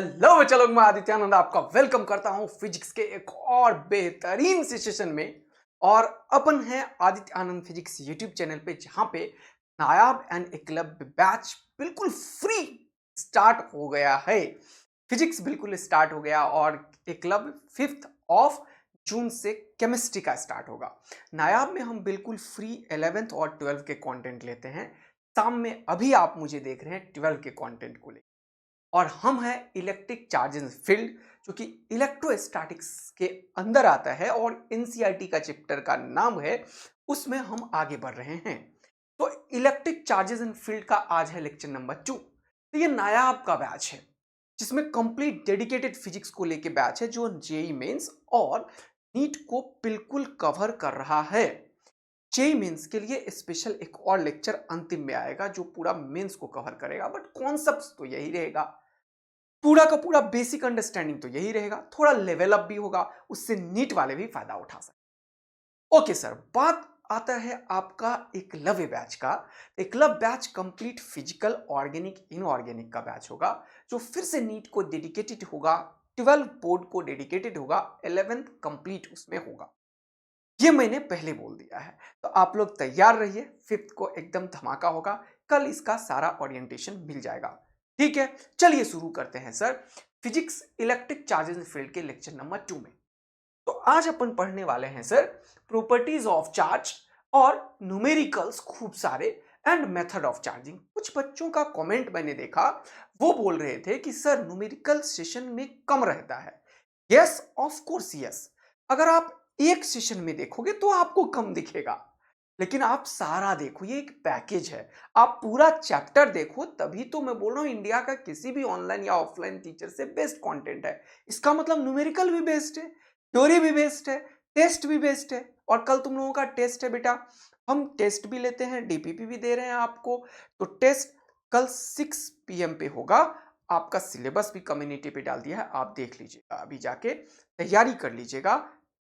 Hello चलो, मैं आदित्यानंद आपका वेलकम करता हूं फिजिक्स के एक और बेहतरीन से सेशन में। और अपन है आदित्य आनंद फिजिक्स यूट्यूब चैनल पे, जहां पे नायाब एंड एकलव्य बैच बिल्कुल फ्री स्टार्ट हो गया है। फिजिक्स बिल्कुल स्टार्ट हो गया और एकलव्य 5 जून से केमिस्ट्री का स्टार्ट होगा। नायाब में हम बिल्कुल फ्री 11th और 12th के कंटेंट लेते हैं। शाम में अभी आप मुझे देख रहे हैं 12 के कंटेंट को लेकर, और हम हैं इलेक्ट्रिक चार्जेस फील्ड, जो कि इलेक्ट्रोस्टैटिक्स के अंदर आता है और एनसीईआरटी का चैप्टर का नाम है, उसमें हम आगे बढ़ रहे हैं। तो इलेक्ट्रिक चार्जेस इन फील्ड का आज है लेक्चर नंबर 2। तो ये नायाब का बैच है, जिसमें कंप्लीट डेडिकेटेड फिजिक्स को लेके बैच है, जो जेई मेंस और नीट को बिल्कुल कवर कर रहा है। जेई मेंस के लिए स्पेशल एक और लेक्चर अंतिम में आएगा, जो पूरा मेंस को कवर करेगा, बट कॉन्सेप्ट्स तो यही रहेगा। पूरा का पूरा बेसिक अंडरस्टैंडिंग तो यही रहेगा, थोड़ा लेवल अप भी होगा, उससे नीट वाले भी फायदा उठा सकते। ओके सर, बात आता है आपका एकलव्य बैच का। Eklavya batch complete physical organic inorganic का बैच होगा, जो फिर से नीट को डेडिकेटेड होगा, 12 बोर्ड को डेडिकेटेड होगा, 11th कंप्लीट उसमें होगा। ये मैंने पहले बोल दिया है, तो आप लोग तैयार रहिए। 5th को एकदम धमाका होगा, कल इसका सारा ओरिएंटेशन मिल जाएगा। ठीक है, चलिए शुरू करते हैं sir physics electric charges field के लेक्चर नंबर 2 में। तो आज अपन पढ़ने वाले हैं सर प्रॉपर्टीज ऑफ चार्ज और न्यूमेरिकल्स खूब सारे एंड मेथड ऑफ चार्जिंग। कुछ बच्चों का कमेंट मैंने देखा, वो बोल रहे थे कि सर न्यूमेरिकल सेशन में कम रहता है। Yes, of course yes. अगर आप एक सेशन में देखोगे तो आपको कम दिखेगा, लेकिन आप सारा देखो, ये एक पैकेज है। आप पूरा चैप्टर देखो, तभी तो मैं बोल रहा हूं इंडिया का किसी भी ऑनलाइन या ऑफलाइन टीचर से बेस्ट कंटेंट है। इसका मतलब न्यूमेरिकल भी बेस्ट है, थ्योरी भी बेस्ट है, टेस्ट भी बेस्ट है। और कल तुम लोगों का टेस्ट है बेटा, हम टेस्ट भी लेते हैं, डीपीपी भी दे रहे हैं आपको। तो टेस्ट कल 6 PM पे होगा। आपका सिलेबस भी कम्युनिटी पे डाल दिया है, आप देख लीजिएगा, अभी जाके तैयारी कर लीजिएगा।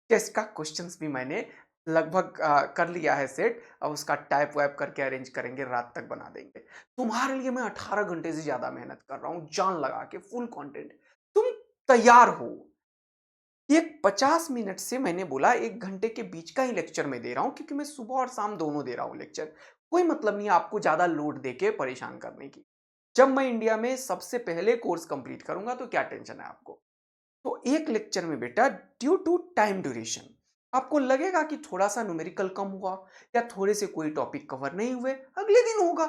टेस्ट का क्वेश्चंस भी मैंने लगभग कर लिया है सेट। अब उसका टाइप वाइप करके अरेंज करेंगे, रात तक बना देंगे। तुम्हारे लिए मैं 18 घंटे से ज्यादा मेहनत कर रहा हूं, जान लगा के फुल कंटेंट। तुम तैयार हो? एक 50 मिनट से मैंने बोला 1 घंटे के बीच का ही लेक्चर मैं दे रहा हूं, क्योंकि मैं सुबह और शाम दोनों दे रहा हूं लेक्चर। कोई मतलब नहीं आपको ज्यादा लोड देके परेशान करने की। जब मैं इंडिया में सबसे पहले कोर्स कंप्लीट करूंगा तो क्या टेंशन है आपको। तो एक लेक्चर में बेटा, ड्यू टू टाइम ड्यूरेशन, आपको लगेगा कि थोड़ा सा न्यूमेरिकल कम हुआ या थोड़े से कोई टॉपिक कवर नहीं हुए, अगले दिन होगा।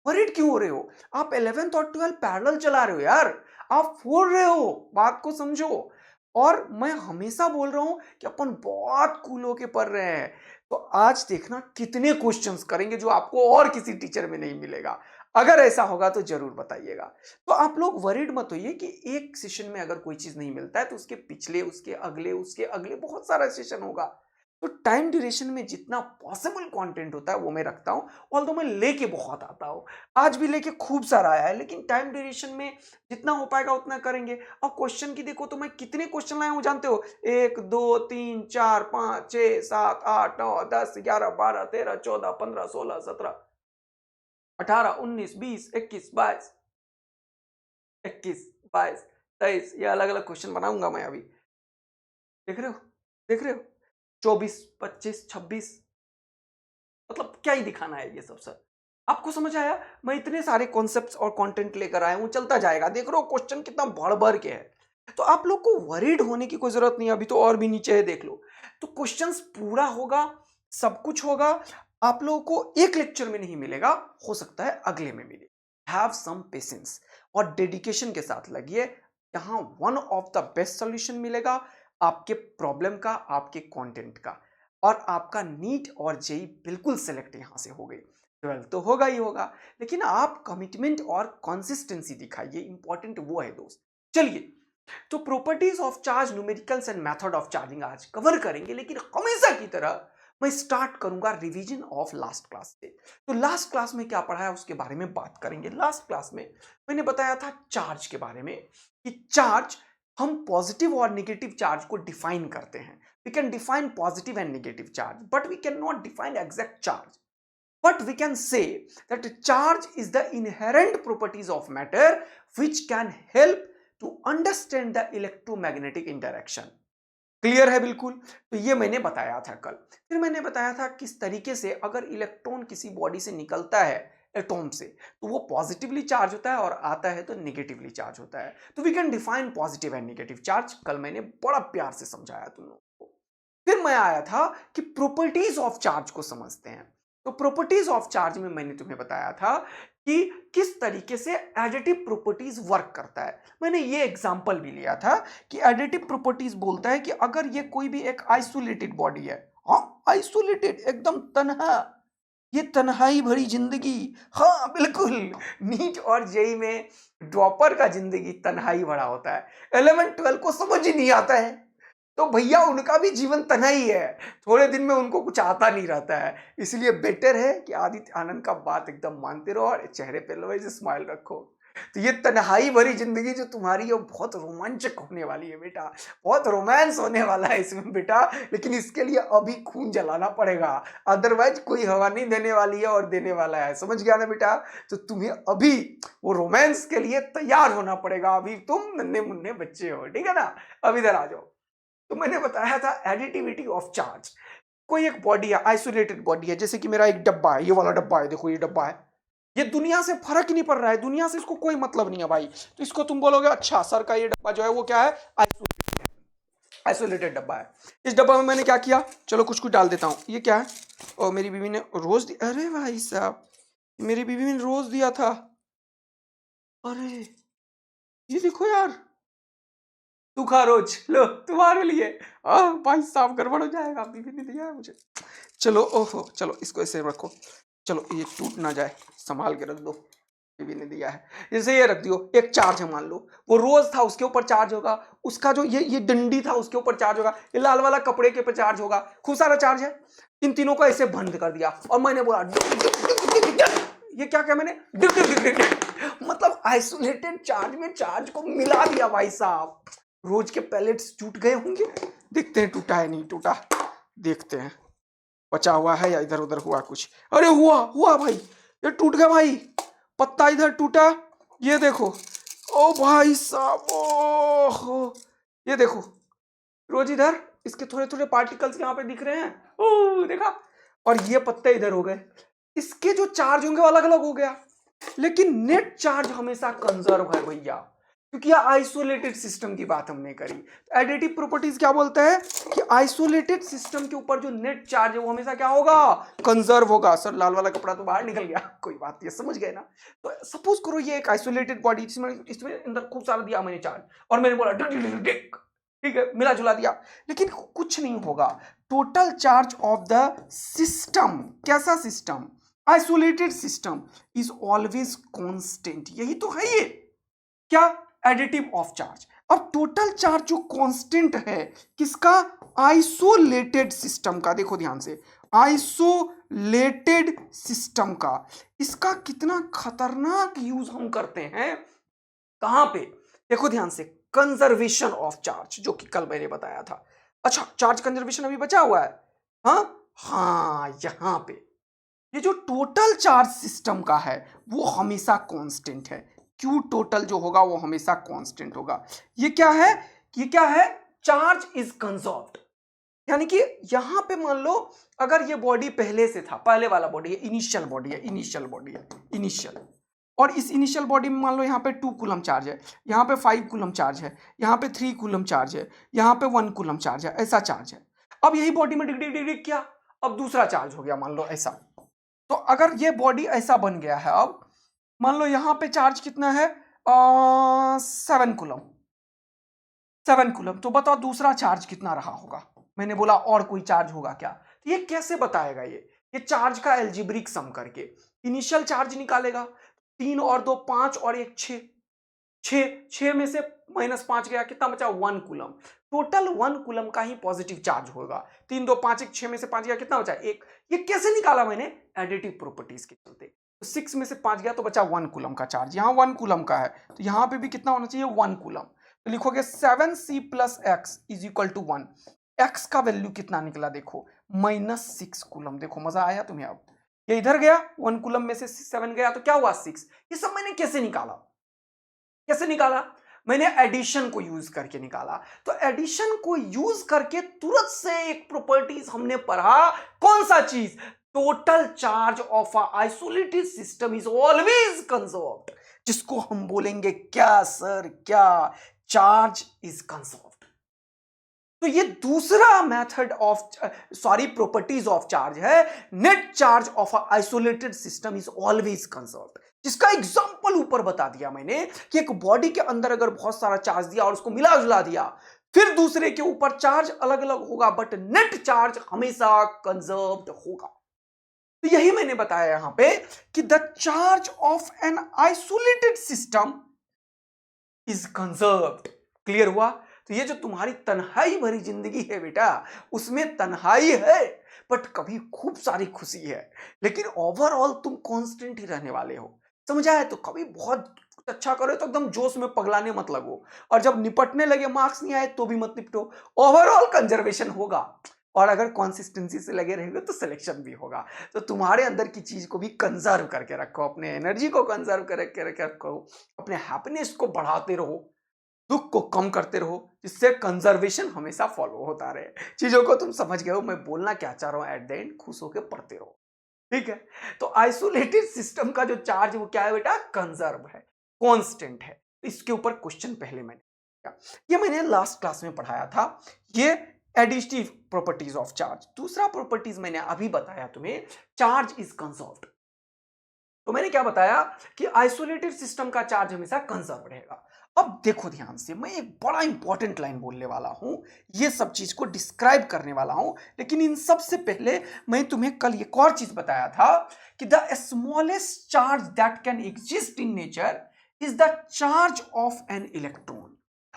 वरीड क्यों हो रहे हो? आप 11th और 12 पैरेलल चला रहे हो यार, आप फोड़ रहे हो, बात को समझो। और मैं हमेशा बोल रहा हूं कि अपन बहुत कूल होके पढ़ रहे हैं। तो आज देखना कितने क्वेश्चंस करेंगे जो आपको और किसी टीचर में नहीं मिलेगा। अगर ऐसा होगा तो जरूर बताइएगा। तो आप लोग वरीड मत होइए कि एक सेशन में अगर कोई चीज नहीं मिलता है तो उसके पिछले, उसके अगले बहुत सारा सेशन होगा। तो टाइम ड्यूरेशन में जितना पॉसिबल कंटेंट होता है वो मैं रखता हूं। ऑल्दो मैं लेके बहुत आता हूं, आज भी लेके खूब सारा आया है, लेकिन टाइम ड्यूरेशन में जितना हो पाएगा उतना करेंगे। और क्वेश्चन की देखो तो मैं कितने क्वेश्चन लाया हूं जानते हो? 1 2 3 4 5 6 7 8 9 10 11 12 13 14 15 16 17 18 19 20 21 22 21 22 23, ये अलग अलग क्वेश्चन बनाऊंगा मैं अभी। देख रहे हो, देख रहे हो, 24 25 26, मतलब क्या ही दिखाना है ये सब सर। आपको समझ आया? मैं इतने सारे कॉन्सेप्ट्स और कंटेंट लेकर आया हूं, चलता जाएगा। देख रहे हो क्वेश्चन कितना बढ़ बढ़ के है। तो आप लोग को वरीड होने की कोई जरूरत नहीं है, अभी तो और भी नीचे है, देख लो। तो क्वेश्चंस पूरा होगा, सब कुछ होगा। आप लोगों को एक लेक्चर में नहीं मिलेगा, हो सकता है अगले में मिले। हैव सम पेशेंस और डेडिकेशन के साथ लगिए। यहां one of the best solution मिलेगा आपके प्रॉब्लम का, आपके कंटेंट का। और आपका नीट और जेई बिल्कुल सेलेक्ट यहां से हो गई। 12 तो होगा ही होगा, लेकिन आप कमिटमेंट और कंसिस्टेंसी दिखाइए, इंपॉर्टेंट वो है दोस्त। चलिए, तो properties of charge, numericals and method of charging आज कवर करेंगे, लेकिन हमेशा की तरह मैं स्टार्ट करूंगा रिवीजन ऑफ लास्ट क्लास से। तो लास्ट क्लास में क्या पढ़ा है उसके बारे में बात करेंगे। लास्ट क्लास में मैंने बताया था चार्ज के बारे में, कि चार्ज हम पॉजिटिव और नेगेटिव चार्ज को डिफाइन करते हैं। We can define positive and negative charge, but we can not define exact charge. But we can say that charge is the inherent properties of matter which can help to understand the electromagnetic interaction. Clear है बिल्कुल। तो ये मैंने बताया था कल। फिर मैंने बताया था किस तरीके से अगर इलेक्ट्रॉन किसी बॉडी से निकलता है एटॉम से तो वो पॉजिटिवली चार्ज होता है और आता है तो नेगेटिवली चार्ज होता है। तो we can define positive and negative charge. कल मैंने बड़ा प्यार से समझाया तुम लोगों को। फिर मैं आया था कि प्रॉपर्टीज ऑफ चार्ज को समझते हैं। तो प्रॉपर्टीज ऑफ चार्ज में मैंने तुम्हें बताया था कि किस तरीके से एडिटिव प्रॉपर्टीज वर्क करता है। मैंने ये एग्जांपल भी लिया था कि एडिटिव प्रॉपर्टीज बोलता है कि अगर ये कोई भी एक आइसोलेटेड बॉडी है, हाँ आइसोलेटेड एकदम तन्हा, ये तन्हाई भरी जिंदगी, हाँ बिल्कुल, नीट और जेई में ड्रॉपर का जिंदगी तन्हाई भरा होता है। 11-12 को समझ ही नहीं आता है तो भैया उनका भी जीवन तन्हाई है, थोड़े दिन में उनको कुछ आता नहीं रहता है। इसलिए बेटर है कि आदित्य आनंद का बात एकदम मानते रहो और चेहरे पे लो ऐसे स्माइल रखो। तो ये तन्हाई भरी जिंदगी जो तुम्हारी है वो बहुत रोमांचक होने वाली है बेटा, बहुत रोमांस होने वाला है इसमें बेटा। लेकिन इसके लिए अभी खून जलाना पड़ेगा, अदरवाइज कोई हवा नहीं देने वाली है और देने वाला है, समझ गया ना बेटा। तो तुम्हें अभी वो रोमांस के लिए तैयार होना पड़ेगा। अभी तुम नन्हे मुन्ने बच्चे हो, ठीक है ना। अब इधर आ जाओ। तो मैंने बताया था एडिटिविटी ऑफ चार्ज। कोई एक बॉडी है, आइसोलेटेड बॉडी है, जैसे कि मेरा एक डब्बा है, ये वाला डब्बा है, देखो ये डब्बा है, ये दुनिया से फर्क ही नहीं पड़ रहा है, दुनिया से इसको कोई मतलब नहीं है भाई। तो इसको तुम बोलोगे अच्छा सर का ये डब्बा जो है वो क्या है, आइसोलेटेड डब्बा है। इस डब्बा में मैंने क्या किया, चलो कुछ कुछ डाल देता हूं। ये क्या है, और मेरी बीवी ने रोज दिया। अरे भाई साहब, मेरी बीवी ने रोज दिया था। अरे ये देखो यार, तू खा रोज, लो तुम्हारे लिए। भाई साहब गड़बड़ हो जाएगा, बीवी ने दिया है मुझे। चलो ओहो, चलो इसको ऐसे रखो, चलो ये टूट ना जाए, संभाल के रख दो, बीवी ने दिया है। जैसे ये रख दियो, एक चार्ज है मान लो, वो रोज था उसके ऊपर चार्ज होगा, उसका जो ये डंडी था उसके ऊपर चार्ज होगा, ये लाल वाला कपड़े के ऊपर चार्ज होगा, खूब सारा चार्ज है। इन तीनों को ऐसे बंद कर दिया और मैंने बोला ये क्या क्या मैंने मतलब आइसोलेटेड चार्ज में चार्ज को मिला दिया भाई साहब। रोज के पैलेट्स टूट गए होंगे, देखते हैं टूटा है नहीं टूटा, देखते हैं बचा हुआ है या इधर उधर हुआ कुछ। अरे हुआ भाई, ये टूट गया भाई, पत्ता इधर टूटा, ये देखो। ओ भाई साहब, ओहो ये देखो, रोज इधर इसके थोड़े थोड़े पार्टिकल्स यहाँ पे दिख रहे हैं, ओ देखा। और ये पत्ते इधर हो गए, इसके जो चार्ज होंगे अलग अलग हो गया, लेकिन नेट चार्ज हमेशा कंजर्व है भैया, क्योंकि आइसोलेटेड सिस्टम की बात हमने करी। एडिटिव प्रॉपर्टीज क्या बोलता है कि आइसोलेटेड सिस्टम के ऊपर जो नेट चार्ज है वो हमेशा क्या होगा, कंजर्व होगा। सर लाल वाला कपड़ा तो बाहर निकल गया, कोई बात नहीं, समझ गए ना। तो सपोज करो ये एक आइसोलेटेड बॉडी, इसमें अंदर खूब सारा दिया मैंने चार्ज, और मैंने बोला ठीक है मिला जुला दिया, लेकिन कुछ नहीं होगा। Total charge of the system, कैसा system, isolated system, is always constant. यही तो है ये क्या, एडिटिव ऑफ चार्ज। अब टोटल चार्ज जो कांस्टेंट है किसका, आइसोलेटेड सिस्टम का। देखो ध्यान से, आइसोलेटेड सिस्टम का, इसका कितना खतरनाक यूज हम करते हैं, कहां पे, देखो ध्यान से, कंजर्वेशन ऑफ चार्ज, जो कि कल मैंने बताया था। अच्छा चार्ज कंजर्वेशन अभी बचा हुआ है, हाँ यहां पे ये जो टोटल चार्ज सिस्टम का है वो हमेशा कांस्टेंट है। Q टोटल जो होगा वो हमेशा कांस्टेंट होगा। ये क्या है, चार्ज इज कंजर्व्ड। यानी कि यहां पे मान लो अगर ये बॉडी पहले से था, पहले वाला बॉडी है, इनिशियल बॉडी है, और इस इनिशियल बॉडी में मान लो यहाँ पे 2 कूलम चार्ज है, यहाँ पे 5 कूलम चार्ज है, यहाँ पे 3 कूलम चार्ज है, यहाँ पे 1 कूलम चार्ज है, ऐसा चार्ज है। अब यही बॉडी में डिग किया, अब दूसरा चार्ज हो गया मान लो ऐसा। तो अगर ये बॉडी ऐसा बन गया है, अब मान लो यहाँ पे चार्ज कितना है, 7 कूलम, तो बताओ दूसरा चार्ज कितना रहा होगा। मैंने बोला और कोई चार्ज होगा क्या, तो ये कैसे बताएगा, ये चार्ज का एल्जेब्रिक सम करके इनिशियल चार्ज निकालेगा। 3 और 2 5 और 1 6 में से -5 गया, कितना बचा, 1 कूलम। टोटल 1 कूलम का ही पॉजिटिव चार्ज होगा। 3 2 5 1 6 में से 5 गया, कितना बचा, 1। ये कैसे निकाला मैंने, एडिटिव प्रॉपर्टीज के चलते। तो 6 में से 5 गया तो बचा 1 कूलम का चार्ज, यहाँ 1 कूलम का है, तो यहाँ पे भी कितना होना चाहिए, 1 कूलम। तो लिखोगे 7c + x = 1। x का वैल्यू कितना निकला, देखो -6 कूलम। देखो मजा आया तुम्हें। अब ये इधर गया, 1 कूलम में से 7 गया तो क्या हुआ, 6। ये सब मैंने कैसे निकाला, मैंने एडिशन को यूज करके निकाला। तो एडिशन को यूज करके तुरंत से एक प्रॉपर्टीज हमने पढ़ा, कौन सा चीज? Total charge of a isolated system is always conserved, जिसको हम बोलेंगे क्या सर? क्या? Charge is conserved. तो ये दूसरा method of properties of charge है, net charge of a isolated system is always conserved, जिसका एग्जांपल ऊपर बता दिया मैंने कि एक बॉडी के अंदर अगर बहुत सारा चार्ज दिया और उसको मिला जुला दिया, फिर दूसरे के ऊपर चार्ज अलग अलग होगा बट नेट चार्ज हमेशा कंजर्व्ड होगा। तो यही मैंने बताया यहां पे कि the charge of N isolated system is conserved. Clear हुआ? तो ये जो तुम्हारी तन्हाई भरी जिंदगी है बेटा, उसमें तन्हाई है बट कभी खूब सारी खुशी है, लेकिन ओवरऑल तुम कांस्टेंट ही रहने वाले हो। समझा है? तो कभी बहुत अच्छा करो तो एकदम जोश में पगलाने मत लगो, और जब निपटने लगे मार्क्स नहीं आए तो भी मत निपटो। ओवरऑल कंजर्वेशन होगा, और अगर कंसिस्टेंसी से लगे रहेंगे तो सिलेक्शन भी होगा। तो तुम्हारे अंदर की चीज को भी कंजर्व करके रखो, अपने एनर्जी को कंजर्व करके रखो, अपने हैप्पीनेस को बढ़ाते रहो, दुख को कम करते रहो, जिससे कंजर्वेशन हमेशा फॉलो होता रहे। चीजों को तुम समझ गए हो मैं बोलना क्या चाह रहा हूं? एट द एंड खुश होकर पढ़ते रहो, ठीक है? तो आइसोलेटेड सिस्टम का जो चार्ज वो क्या है बेटा? कंजर्व है, कांस्टेंट है। इसके ऊपर क्वेश्चन पहले मैंने किया, ये मैंने लास्ट क्लास में पढ़ाया था, ये एडिटिव प्रॉपर्टीज ऑफ चार्ज। दूसरा प्रॉपर्टीज मैंने अभी बताया तुम्हें, चार्ज इज कंजर्व्ड। तो मैंने क्या बताया कि आइसोलेटेड सिस्टम का चार्ज हमेशा कंजर्व रहेगा। अब देखो ध्यान से, मैं एक बड़ा इंपॉर्टेंट लाइन बोलने वाला हूं, ये सब चीज को डिस्क्राइब करने वाला हूं, लेकिन इन सब से पहले मैं तुम्हें कल एक और चीज बताया था कि the smallest charge that can exist in nature is the charge of an electron.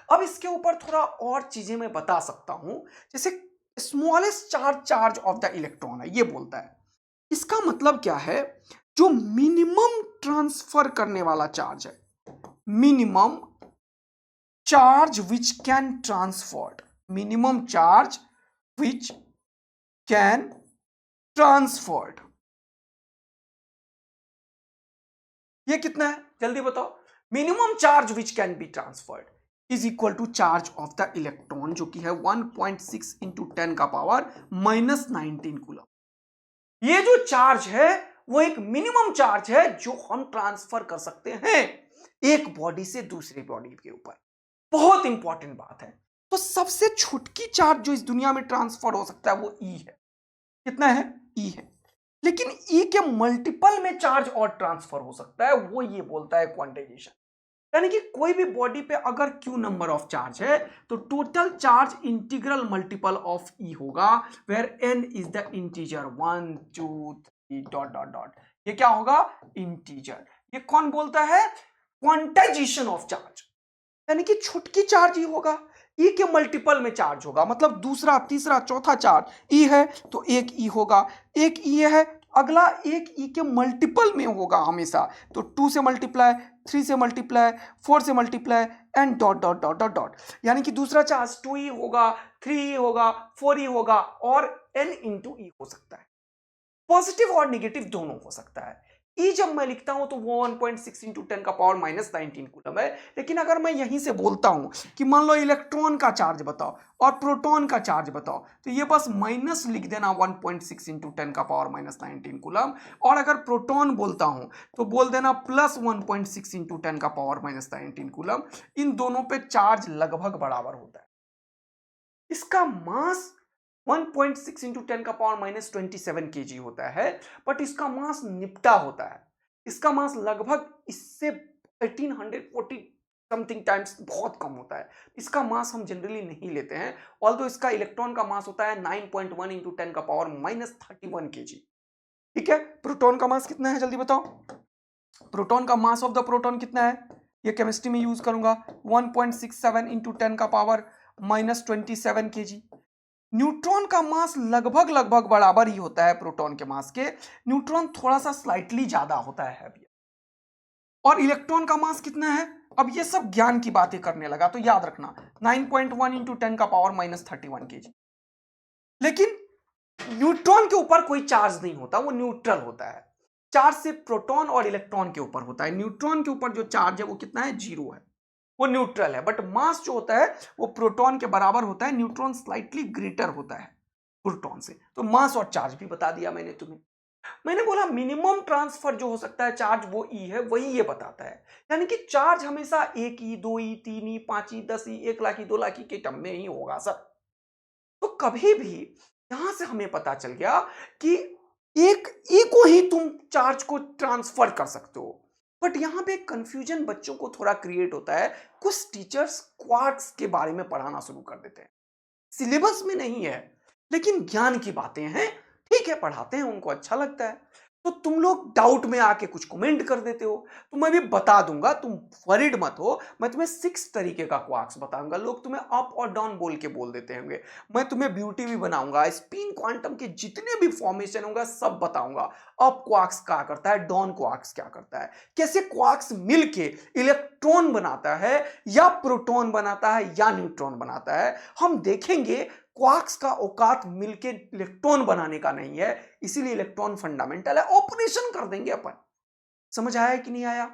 अब इसके ऊपर थोड़ा और चीजें मैं बता सकता हूं, जैसे smallest charge of the electron है, ये बोलता है। इसका मतलब क्या है? जो मिनिमम ट्रांसफर करने वाला चार्ज है, minimum charge which can transferred, minimum charge which can transferred, ये कितना है जल्दी बताओ? Minimum charge which can be transferred is equal to charge of the electron, जो कि है 1.6 इंटू 10 का पावर माइनस 19 कूलम। ये जो चार्ज है वो एक मिनिमम चार्ज है जो हम ट्रांसफर कर सकते हैं एक बॉडी से दूसरे बॉडी के ऊपर। बहुत इंपॉर्टेंट बात है। तो सबसे छुटकी चार्ज जो इस दुनिया में ट्रांसफर हो सकता है वो ई है। कितना है? ई है। लेकिन ई के मल्टीपल में चार्ज और ट्रांसफर हो सकता है, वो ये बोलता है क्वांटाइजेशन। यानी कि कोई भी बॉडी पे अगर क्यू नंबर ऑफ चार्ज है तो total charge integral multiple of E होगा, where N is the integer 1 2 3 dot dot dot. ये क्या होगा? इंटीजर। ये कौन बोलता है? Quantisation of charge. यानी कि छुटकी चार्ज ही होगा, ई के मल्टीपल में चार्ज होगा, मतलब दूसरा तीसरा चौथा चार्ज ई है तो एक ई होगा, एक ई है अगला एक ई के मल्टीपल में होगा हमेशा, तो 2 से मल्टीप्लाई, 3 से मल्टीप्लाई, 4 से multiply and dot dot dot dot dot. यानी कि दूसरा चार्ज 2e होगा, 3e होगा, 4e होगा और n इंटू ई हो सकता है। पॉजिटिव और निगेटिव दोनों हो सकता है। ई जब मैं लिखता हूं तो वो 1.6 इंटू 10 का पावर माइनस 19 कूलम है। लेकिन अगर मैं यहीं से बोलता हूं कि मान लो इलेक्ट्रॉन का चार्ज बताओ और प्रोटॉन का चार्ज बताओ, तो ये बस माइनस लिख देना 1.6 इंटू 10 का पावर माइनस 19 कूलम। और अगर प्रोटॉन बोलता हूं तो बोल देना प्लस 1.6 इंटू 10 का पावर माइनस 19 कूलम। इन दोनों पे चार्ज लगभग बराबर होता है। इसका मास 1.6 इंटू 10 का पावर माइनस 27 kg होता है, बट इसका मास निपटा होता है। इसका मास लगभग इससे 1840 समथिंग टाइम्स बहुत कम होता है। इसका मास हम जनरली नहीं लेते हैं, ऑल्दो इसका इलेक्ट्रॉन का मास होता है 9.1 इंटू 10 का पावर माइनस 31 kg। ठीक है? प्रोटॉन का मास कितना है जल्दी बताओ? प्रोटॉन का मास ऑफ द प्रोटॉन कितना है? ये केमिस्ट्री में यूज करूंगा, 1.67 इंटू 10 का पावर माइनस 27 kg। न्यूट्रॉन का मास लगभग लगभग बराबर ही होता है प्रोटॉन के मास के, न्यूट्रॉन थोड़ा सा स्लाइटली ज्यादा होता है हैवी। और इलेक्ट्रॉन का मास कितना है? अब ये सब ज्ञान की बातें करने लगा तो याद रखना 9.1 इंटू 10 का पावर माइनस 31 kg। लेकिन न्यूट्रॉन के ऊपर कोई चार्ज नहीं होता, वो न्यूट्रल होता है। चार्ज सिर्फ प्रोटॉन और इलेक्ट्रॉन के ऊपर होता है। न्यूट्रॉन के ऊपर जो चार्ज है वो कितना है? 0 है। वो न्यूट्रल है, बट मास जो होता है वो प्रोटॉन के बराबर होता है, न्यूट्रॉन स्लाइटली ग्रेटर होता है प्रोटॉन से। तो मास और चार्ज भी बता दिया मैंने तुम्हें। मैंने बोला मिनिमम ट्रांसफर जो हो सकता है चार्ज वो ई है, वही ये बताता है। यानी कि चार्ज हमेशा 1 ई, 2 ई, 3 ई, 5 ई, 10 ई, 1 लाख ई, 2 लाख ई के टर्म में ही होगा सर। तो कभी भी यहां से हमें पता चल गया कि एक ई को ही तुम चार्ज को ट्रांसफर कर सकते हो। बट यहां पे कंफ्यूजन बच्चों को थोड़ा क्रिएट होता है। कुछ टीचर्स क्वार्क्स के बारे में पढ़ाना शुरू कर देते हैं, सिलेबस में नहीं है लेकिन ज्ञान की बातें हैं, ठीक है पढ़ाते हैं, उनको अच्छा लगता है। तो तुम लोग डाउट में आके कुछ कमेंट कर देते हो, तो मैं भी बता दूंगा, तुम वरीड मत हो। मैं तुम्हें 6 तरीके का क्वार्क्स बताऊंगा। लोग तुम्हें अप और डाउन बोल के बोल देते होंगे, मैं तुम्हें ब्यूटी भी बनाऊंगा, स्पिन क्वांटम के जितने भी फॉर्मेशन होगा सब बताऊंगा। अप क्वार्क्स क्या करता है, डाउन क्वार्क्स क्या करता है, कैसे क्वार्क्स मिलके इलेक्ट्रॉन बनाता है या प्रोटॉन बनाता है या न्यूट्रॉन बनाता है। हम देखेंगे क्वार्क्स का औकात मिलके इलेक्ट्रॉन बनाने का नहीं है, इसीलिए इलेक्ट्रॉन फंडामेंटल है, ऑपरेशन कर देंगे अपन। समझ आया कि नहीं आया?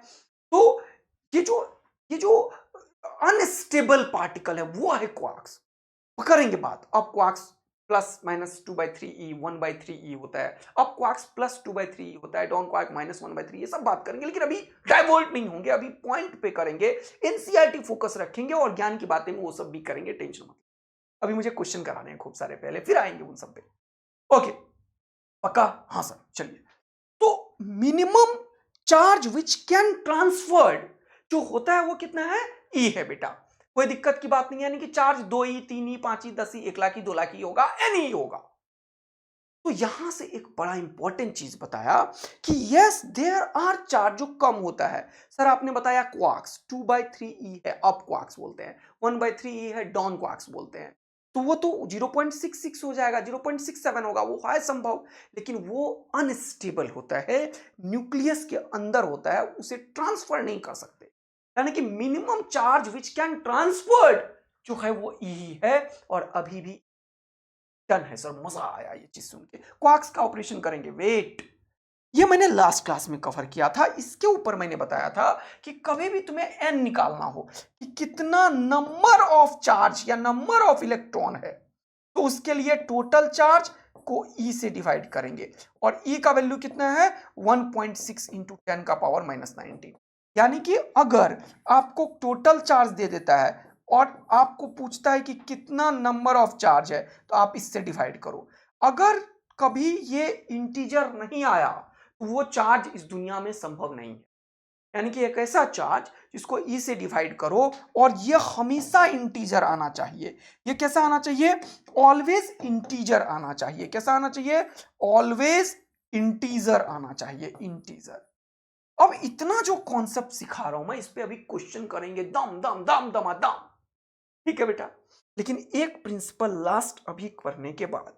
तो ये जो अनस्टेबल पार्टिकल है वो है क्वार्क्स। करेंगे बात। अब क्वार्क्स प्लस माइनस 2/3 ई 1/3 ई होता है, अब क्वार्क्स प्लस 2/3 ई होता है, डाउन क्वार्क माइनस 1/3, ये सब बात करेंगे। लेकिन अभी डाइवर्ट नहीं होंगे, अभी पॉइंट पे करेंगे, एनसीईआरटी फोकस रखेंगे और ज्ञान की बातें में वो सब भी करेंगे, टेंशन मत। अभी मुझे क्वेश्चन कराने हैं खूब सारे, पहले फिर आएंगे उन सब पे। ओके पक्का? हाँ सर चलिए। तो minimum charge which can transferred जो होता है वो कितना है, ई है बेटा। कोई दिक्कत की बात नहीं है, यानी कि चार्ज 2 ई, 3 ई, 5 ई, 10 ई, 1 लाख ई, 2 लाख ई होगा, एनी होगा। तो यहां से एक बड़ा इंपॉर्टेंट चीज बताया कि यस देयर आर चार्ज जो कम होता है। सर आपने बताया क्वार्क्स 2/3 ई है, अप क्वार्क्स बोलते हैं, 1/3 ई है, डाउन क्वार्क्स बोलते हैं। तो वो तो 0.66 हो जाएगा, 0.67 होगा, वो है संभव, लेकिन वो अनस्टेबल होता है, न्यूक्लियस के अंदर होता है, उसे ट्रांसफर नहीं कर सकते। यानी कि minimum charge which can transferred जो है वो ई है। और अभी भी डन है सर, मजा आया ये चीज सुन के। क्वार्क्स का ऑपरेशन करेंगे, वेट। ये मैंने लास्ट क्लास में कवर किया था, इसके ऊपर मैंने बताया था कि कभी भी तुम्हें एन निकालना हो कि कितना नंबर ऑफ चार्ज या नंबर ऑफ इलेक्ट्रॉन है, तो उसके लिए टोटल चार्ज को ई से डिवाइड करेंगे। और ई का वैल्यू कितना है, 1.6 इंटू 10 का पावर -19। यानी कि अगर आपको टोटल चार्ज दे देता है और आपको पूछता है कि कितना नंबर ऑफ चार्ज है, तो आप इससे डिवाइड करो। अगर कभी ये इंटीजर नहीं आया तो वो चार्ज इस दुनिया में संभव नहीं है। यानी कि एक ऐसा चार्ज जिसको ई से डिवाइड करो और ये हमेशा इंटीजर आना चाहिए। ये कैसा आना चाहिए, ऑलवेज इंटीजर आना चाहिए। कैसा आना चाहिए, ऑलवेज इंटीजर आना चाहिए, इंटीजर। अब इतना जो कॉन्सेप्ट सिखा रहा हूं मैं, इस पे अभी क्वेश्चन करेंगे दम दम दम दमादम, ठीक है बेटा। लेकिन एक प्रिंसिपल लास्ट अभी करने के बाद,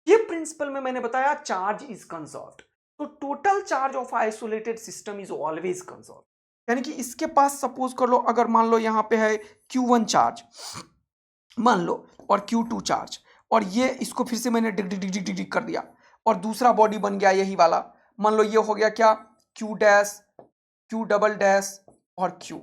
ये प्रिंसिपल में मैंने बताया चार्ज इज कंजर्व्ड। तो total charge of isolated system is always conserved. यानी कि इसके पास सपोज कर लो, अगर मान लो यहां पे है Q1 चार्ज मान लो और Q2 चार्ज, और ये इसको फिर से मैंने डिग डिग डिग डिग डिग कर दिया और दूसरा बॉडी बन गया यही वाला। मान लो ये हो गया क्या, Q dash, Q double dash और Q।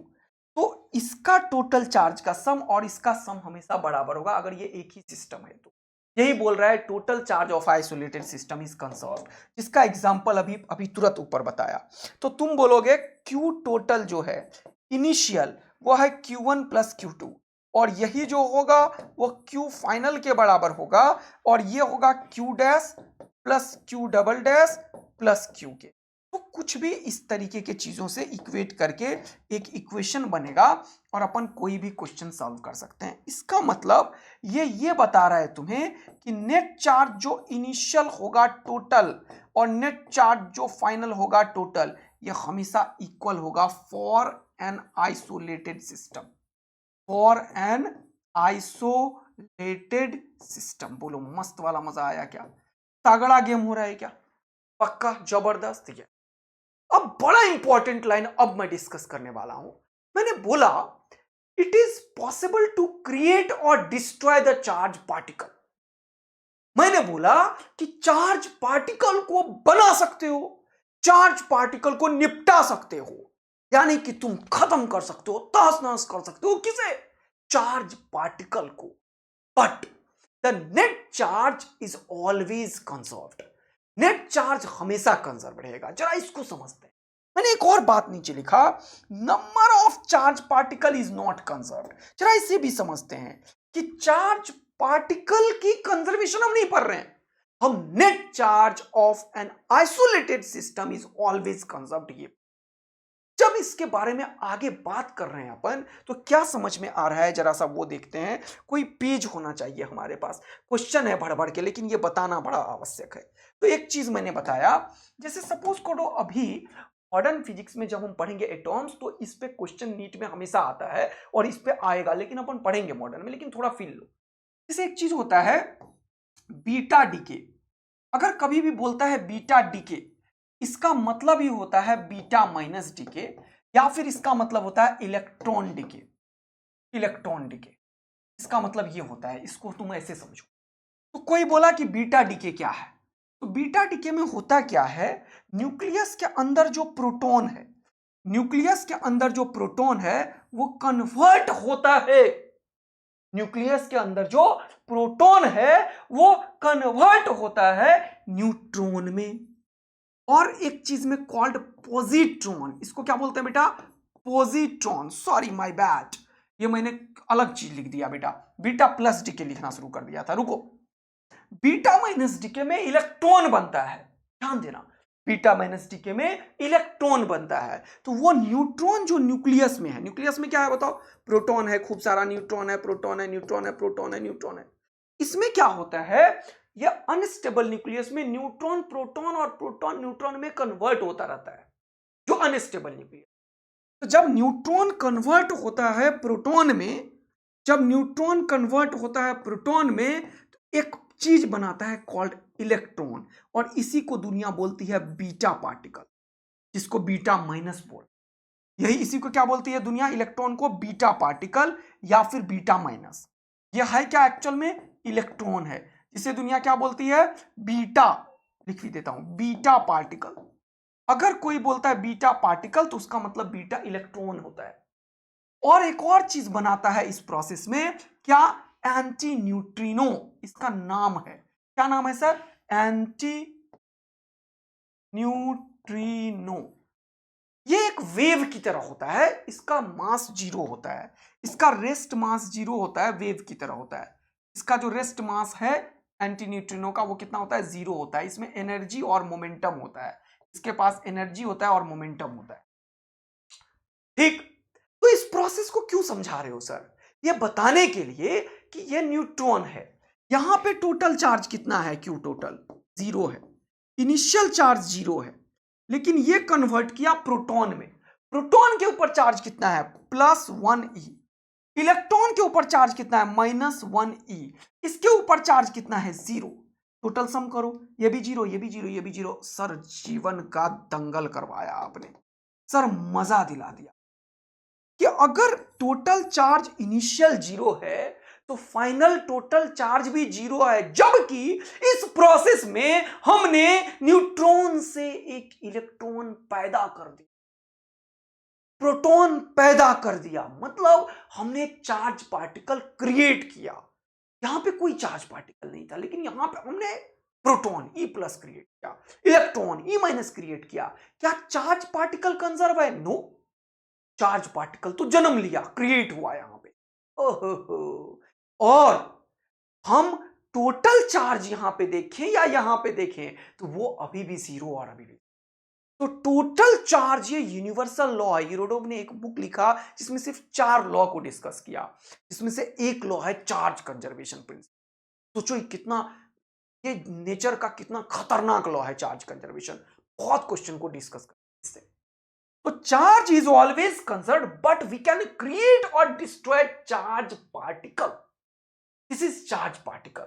तो इसका टोटल चार्ज का सम और इसका सम हमेशा बराबर होगा अगर ये एक ही सिस्टम है। तो यही बोल रहा है total charge of isolated system is conserved, जिसका एग्जांपल अभी अभी तुरंत ऊपर बताया। तो तुम बोलोगे Q टोटल जो है इनिशियल वो है Q1 प्लस Q2, और यही जो होगा वो Q फाइनल के बराबर होगा, और ये होगा Q dash plus Q double dash plus Q के। तो कुछ भी इस तरीके के चीजों से इक्वेट करके एक इक्वेशन बनेगा और अपन कोई भी क्वेश्चन सॉल्व कर सकते हैं। इसका मतलब ये बता रहा है तुम्हें कि नेट चार्ज जो इनिशियल होगा टोटल और नेट चार्ज जो फाइनल होगा टोटल, ये हमेशा इक्वल होगा for an isolated system, for an isolated system. बोलो मस्त वाला मजा आया क्या, तगड़ा गेम हो रहा है क्या, पक्का जबरदस्त है। अब बड़ा इंपॉर्टेंट लाइन अब मैं डिस्कस करने वाला हूं। मैंने बोला it is possible to create और डिस्ट्रॉय द चार्ज पार्टिकल। मैंने बोला कि चार्ज पार्टिकल को बना सकते हो, चार्ज पार्टिकल को निपटा सकते हो। यानी कि तुम खत्म कर सकते हो, तहस नहस कर सकते हो किसे? चार्ज पार्टिकल को। But the net charge is always conserved. Net charge हमेशा कंजर्व रहेगा। जरा इसको समझते हैं। मैंने एक और बात नीचे लिखा, number of charge particle is not conserved. जरा इसे भी समझते हैं कि चार्ज पार्टिकल की कंजर्वेशन हम नहीं पढ़ रहे हैं, हम net charge of N isolated system is always conserved. ये जब इसके बारे में आगे बात कर रहे हैं अपन, तो क्या समझ में आ रहा है जरा सा वो देखते हैं। कोई पेज होना चाहिए हमारे पास, क्वेश्चन है भड़ भड़ के, लेकिन ये बताना बड़ा आवश्यक है। तो एक चीज मैंने बताया, जैसे सपोज करो अभी मॉडर्न फिजिक्स में जब हम पढ़ेंगे एटॉम्स, तो इस पे क्वेश्चन नीट में हमेशा आता है और इस पे आएगा, लेकिन अपन पढ़ेंगे मॉडर्न में, लेकिन थोड़ा फील लो। जैसे एक चीज होता है बीटा डीके। अगर कभी भी बोलता है बीटा डीके, इसका मतलब ही होता है बीटा माइनस डीके, या फिर इसका मतलब होता है इलेक्ट्रॉन डीके। इलेक्ट्रॉन डीके इसका मतलब ये होता है, इसको तुम ऐसे समझो। तो कोई बोला कि बीटा डीके क्या है, तो बीटा डीके में होता क्या है, न्यूक्लियस के अंदर जो प्रोटॉन है, न्यूक्लियस के अंदर जो प्रोटॉन है वो कन्वर्ट होता है। न्यूक्लियस के अंदर जो प्रोटॉन है वो कन्वर्ट होता है न्यूट्रॉन में। और एक चीज में कॉल्ड पॉजिट्रॉन, इसको क्या बोलते हैं बेटा? पॉजिट्रॉन। सॉरी माय बैड, ये मैंने अलग चीज लिख दिया बेटा, बीटा प्लस डीके लिखना शुरू कर दिया था। रुको, बीटा माइनस डीके में इलेक्ट्रॉन बनता है, ध्यान देना, बीटा माइनस डीके में इलेक्ट्रॉन बनता है। तो वो न्यूट्रॉन जो न्यूक्लियस में है, न्यूक्लियस में क्या है बताओ? प्रोटॉन है, खूब सारा न्यूट्रॉन है, प्रोटॉन है, न्यूट्रॉन है, प्रोटॉन है, न्यूट्रॉन है। इसमें क्या होता है, ये अनस्टेबल न्यूक्लियस में न्यूट्रॉन प्रोटॉन और प्रोटॉन न्यूट्रॉन में कन्वर्ट होता रहता है, जो अनस्टेबल न्यूक्लियस। तो जब न्यूट्रॉन कन्वर्ट होता है प्रोटॉन में, जब न्यूट्रॉन कन्वर्ट होता है प्रोटॉन में, तो एक चीज बनाता है कॉल्ड इलेक्ट्रॉन, और इसी को दुनिया बोलती है बीटा पार्टिकल, जिसको बीटा माइनस बोल। यही इसी को क्या बोलती है दुनिया? इलेक्ट्रॉन को बीटा पार्टिकल या फिर बीटा माइनस। यह है क्या एक्चुअल में? इलेक्ट्रॉन है, जिसे दुनिया क्या बोलती है? बीटा। लिख भी देता हूं, बीटा पार्टिकल। अगर कोई बोलता है बीटा पार्टिकल, तो उसका मतलब बीटा इलेक्ट्रॉन होता है। और एक और चीज बनाता है इस प्रोसेस में, क्या? एंटी न्यूट्रिनो इसका नाम है। क्या नाम है सर? Anti neutrino. ये एक वेव की तरह होता है, इसका मास जीरो होता है, इसका रेस्ट मास जीरो होता है, वेव की तरह होता है। इसका जो रेस्ट मास है एंटी न्यूट्रिनो का, वो कितना होता है? जीरो होता है। इसमें एनर्जी और मोमेंटम होता है, इसके पास एनर्जी होता है और मोमेंटम होता है। ठीक, तो इस प्रोसेस को क्यों समझा रहे हो सर? ये बताने के लिए कि ये न्यूट्रॉन है, यहां पे टोटल चार्ज कितना है? क्यू टोटल जीरो है, इनिशियल चार्ज जीरो है, लेकिन ये कन्वर्ट किया प्रोटॉन में। प्रोटॉन के ऊपर चार्ज कितना है? +1e। इलेक्ट्रॉन के ऊपर चार्ज कितना है? -1e। इसके ऊपर चार्ज कितना है? जीरो। टोटल सम करो, ये भी जीरो, ये भी जीरो, ये भी जीरो। सर जीवन का दंगल करवाया आपने, सर मजा दिला दिया कि अगर टोटल चार्ज इनिशियल जीरो है तो फाइनल टोटल चार्ज भी जीरो है, जबकि इस प्रोसेस में हमने न्यूट्रॉन से एक इलेक्ट्रॉन पैदा कर दिया, प्रोटॉन पैदा कर दिया, मतलब हमने चार्ज पार्टिकल क्रिएट किया। यहां पे कोई चार्ज पार्टिकल नहीं था, लेकिन यहां पे हमने प्रोटॉन E+ क्रिएट किया, इलेक्ट्रॉन E- क्रिएट किया। क्या चार्ज पार्टिकल कंजर्व है? नो, चार्ज पार्टिकल तो जन्म लिया, क्रिएट हुआ यहां पे। ओहो, और हम टोटल चार्ज यहां पे देखें या यहां पे देखें, तो वो अभी भी जीरो और अभी भी। तो टोटल चार्ज, ये यूनिवर्सल लॉ है। यूरोडोव ने एक बुक लिखा जिसमें सिर्फ 4 लॉ को डिस्कस किया, जिसमें से एक लॉ है चार्ज कंजर्वेशन प्रिंसिपल। सोचो कितना, ये नेचर का कितना खतरनाक लॉ है चार्ज कंजर्वेशन। बहुत क्वेश्चन को डिस्कस कर इससे। तो charge is always conserved, but we can create और destroy charge particle. This is charge particle.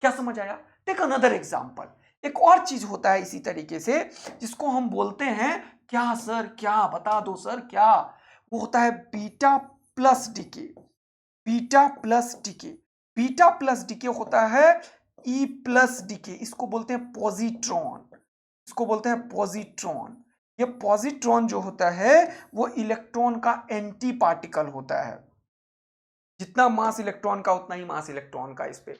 क्या समझ आया? Take another example. एक और चीज होता है इसी तरीके से, जिसको हम बोलते हैं, क्या सर? क्या बता दो सर, क्या? वो होता है beta plus decay. Beta plus decay, beta plus decay होता है E+ डीके। इसको बोलते हैं पॉजिट्रॉन, इसको बोलते हैं पॉजिट्रॉन। ये पॉजिट्रॉन जो होता है वो इलेक्ट्रॉन का एंटी पार्टिकल होता है। जितना मास इलेक्ट्रॉन का उतना ही मास इलेक्ट्रॉन का इस पे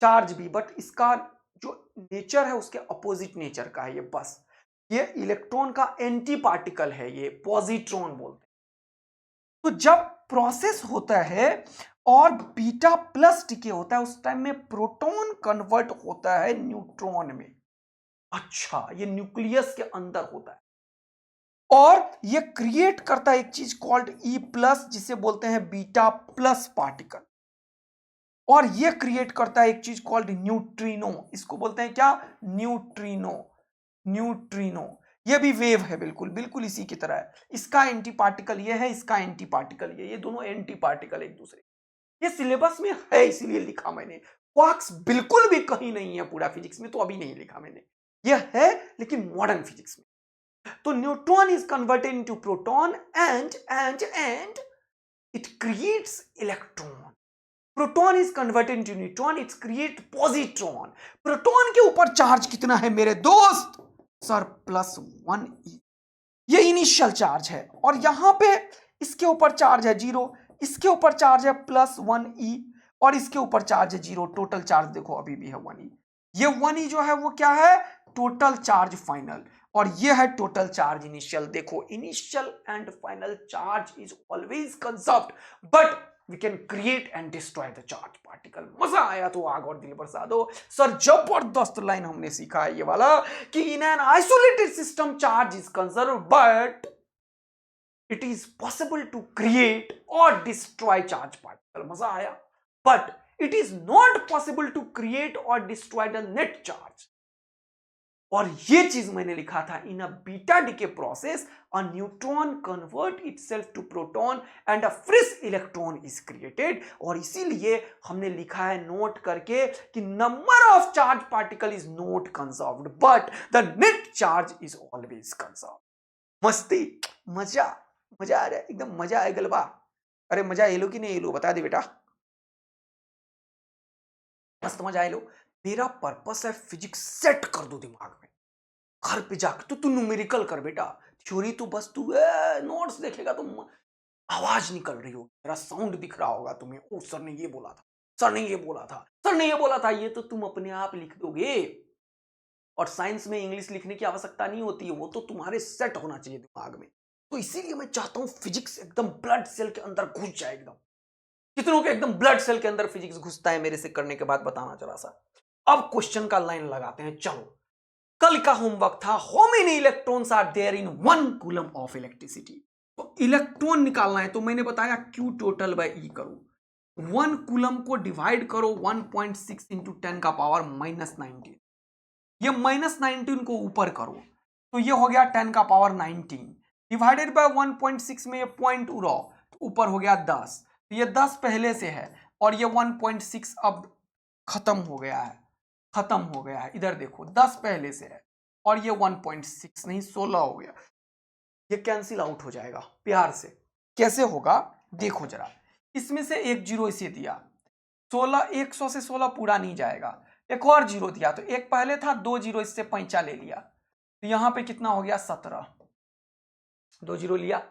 चार्ज भी, बट इसका जो नेचर है उसके अपोजिट नेचर का है ये। बस ये इलेक्ट्रॉन का एंटी पार्टिकल है, ये पॉजिट्रॉन बोलते हैं। तो जब प्रोसेस होता है और बीटा प्लस डिके होता है उस टाइम में प्रोटॉन कन्वर्ट होता है न्यूट्रॉन में। अच्छा, ये न्यूक्लियस के अंदर होता है और ये क्रिएट करता है एक चीज कॉल्ड ई प्लस, जिसे बोलते हैं बीटा प्लस पार्टिकल। और ये क्रिएट करता है एक चीज कॉल्ड न्यूट्रिनो, इसको बोलते हैं क्या? न्यूट्रिनो। न्यूट्रिनो ये भी वेव है, बिल्कुल बिल्कुल इसी की तरह है। इसका एंटी पार्टिकल ये है, इसका एंटी पार्टिकल ये दोनों एंटी पार्टिकल एक दूसरे। ये सिलेबस में है इसीलिए लिखा मैंने। क्वार्क्स बिल्कुल भी कहीं नहीं है पूरा फिजिक्स में, तो अभी नहीं लिखा मैंने। यह है लेकिन मॉडर्न फिजिक्स में। तो neutron is converted into proton and it creates electron. Proton is converted into neutron, it's create positron. Proton के ऊपर चार्ज कितना है मेरे दोस्त? Sir +1e। ये इनिशियल चार्ज है और यहां पे इसके ऊपर चार्ज है 0, इसके ऊपर चार्ज है +1e और इसके ऊपर चार्ज है 0। टोटल चार्ज देखो अभी भी है 1e। ये 1e जो है वो क्या है? Total charge final. और ये है टोटल चार्ज इनिशियल। देखो initial and final charge is always conserved, but we can create and destroy the charge particle. मजा आया तो आग और दिल बरसा दो। सर जबरदस्त लाइन हमने सीखा है ये वाला कि in an isolated system charge is conserved but it is possible to create और डिस्ट्रॉय चार्ज पार्टिकल। मजा आया। But it is not possible to create और डिस्ट्रॉय द नेट चार्ज। और ये चीज मैंने लिखा था, in a beta decay process a neutron convert itself to proton and a fresh electron is created. और इसीलिए हमने लिखा है नोट करके कि number of charge particle is not conserved but the net charge is always conserved. मस्ती, मजा मजा आ रहा है, एकदम मजा आए गलबा। अरे मजा ये लो कि नहीं ये लो, बता दे बेटा। मस्त मजा आए लो। मेरा पर्पस है फिजिक्स सेट कर दो दिमाग में। घर पे जाकर तू न्यूमेरिकल कर बेटा, थ्योरी तो बस तू नोट्स देखेगा तो आवाज निकल रही होगी, मेरा साउंड दिख रहा होगा तुम्हें। ओ सर ने ये बोला था, सर ने ये बोला था, सर ने ये बोला था, ये तो तुम अपने आप लिख दोगे। और साइंस में इंग्लिश लिखने की आवश्यकता नहीं होती है, वो तो तुम्हारे सेट होना चाहिए दिमाग में। तो इसीलिए मैं चाहता हूं फिजिक्स एकदम ब्लड सेल के अंदर घुस जाए एकदम। कितनों के एकदम ब्लड सेल के अंदर फिजिक्स घुसता है मेरे से करने के बाद बताना जरा सा। अब क्वेश्चन का लाइन लगाते हैं, चलो। कल का होमवर्क था how many electrons are there in 1 coulomb of electricity. तो इलेक्ट्रॉन निकालना है, तो मैंने बताया Q टोटल बाय E करो। 1 कूलम को डिवाइड करो 1.6 इंटू 10 का पावर -19। ये -19 को ऊपर करो तो ये हो गया 10 का पावर 19 डिवाइडेड बाय 1.6 में ये पॉइंट उड़ाओ तो ऊपर हो गया 10। तो ये 10 पहले से है और ये 1.6 अब खत्म हो गया है, खत्म हो गया है। इधर देखो 10 पहले से है और ये 1.6 नहीं 16 हो गया। ये कैंसिल आउट हो जाएगा प्यार से। कैसे होगा देखो जरा, इसमें से एक जीरो इसे दिया, 16 100 से 16 पूरा नहीं जाएगा। एक और जीरो दिया तो एक पहले था, 2 जीरो इससे 5 ले लिया तो यहां पे कितना हो गया 17, 2 जीरो लिया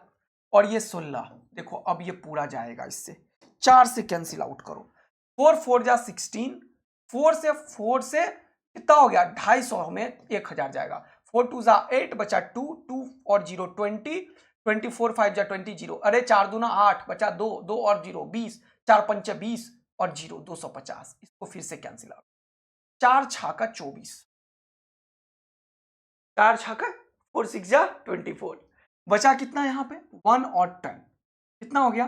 और ये 16। देखो अब ये पूरा जाएगा, इससे 4 से कैंसिल आउट करो। 4 4 जा 16, 4 से कितना हो गया 250 में 1000 जाएगा। 4 2 जा 8 बचा 2 2 और 0 20, 24 5 जा 20 0। अरे 4 दूना 8 बचा 2 2 और 0 20, 4 पंच 20 और 0 250। इसको फिर से कैंसिल आउट। 4 छाका 24, 4 छाका 4 6 जा 24। बचा कितना यहाँ पे 1 और 10, कितना हो गया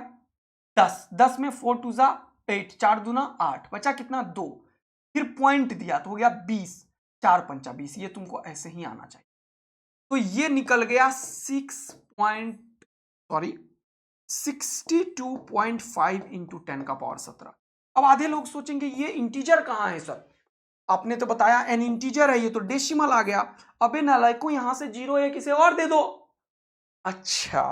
10। 10 में 4 2 जा 8, 4 दूना 8 बचा कितना 2। फिर पॉइंट दिया तो हो गया 20, 4 पंचा 20। ये तुमको ऐसे ही आना चाहिए। तो ये निकल गया 62.5 इंटू 10 का पावर 17। अब आधे लोग सोचेंगे ये इंटीजर कहाँ है सर, आपने तो बताया एन इंटीजर है, ये तो डेसिमल आ गया। अबे नालायकों यहां से 0 एक इसे और दे दो। अच्छा,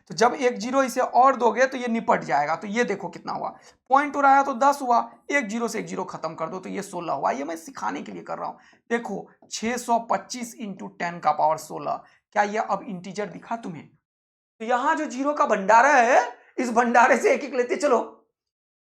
तो जब एक 0 इसे और दोगे तो ये निपट जाएगा। तो ये देखो कितना हुआ, पॉइंट हो रहा है तो 10 हुआ, एक 0 से एक 0 खत्म कर दो तो ये 16 हुआ। ये मैं सिखाने के लिए कर रहा हूं। देखो 625 इंटू 10 का पावर 16 क्या ये अब इंटीजर दिखा तुम्हें? तो यहां जो जीरो का भंडारा है, इस भंडारे से एक एक लेते चलो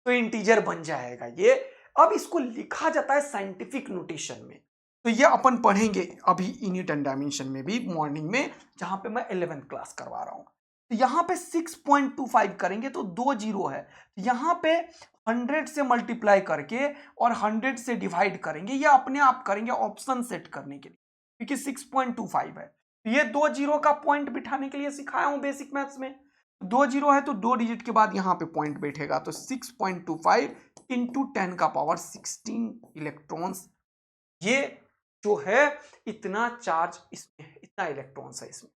तो इंटीजर बन जाएगा ये। अब इसको लिखा जाता है साइंटिफिक नोटेशन में, तो ये अपन पढ़ेंगे अभी यूनिट एंड डायमेंशन में भी मॉर्निंग में, जहां पे मैं 11th क्लास करवा रहा हूं। तो यहां पे 6.25 करेंगे तो 2 जीरो है, तो यहां पे 100 से मल्टीप्लाई करके और 100 से डिवाइड करेंगे, ये अपने आप करेंगे ऑप्शन सेट करने के लिए, क्योंकि 6.25 है। तो ये 2 जीरो का पॉइंट बिठाने के लिए सिखाया हूं बेसिक मैथ्स में। 2 जीरो है तो 2 डिजिट के बाद यहां पे पॉइंट बैठेगा, तो 6.25 इंटू 10 का पावर 16 इलेक्ट्रॉन्स, ये जो है इतना चार्ज इसमें है, इतना इलेक्ट्रॉन्स है इसमें।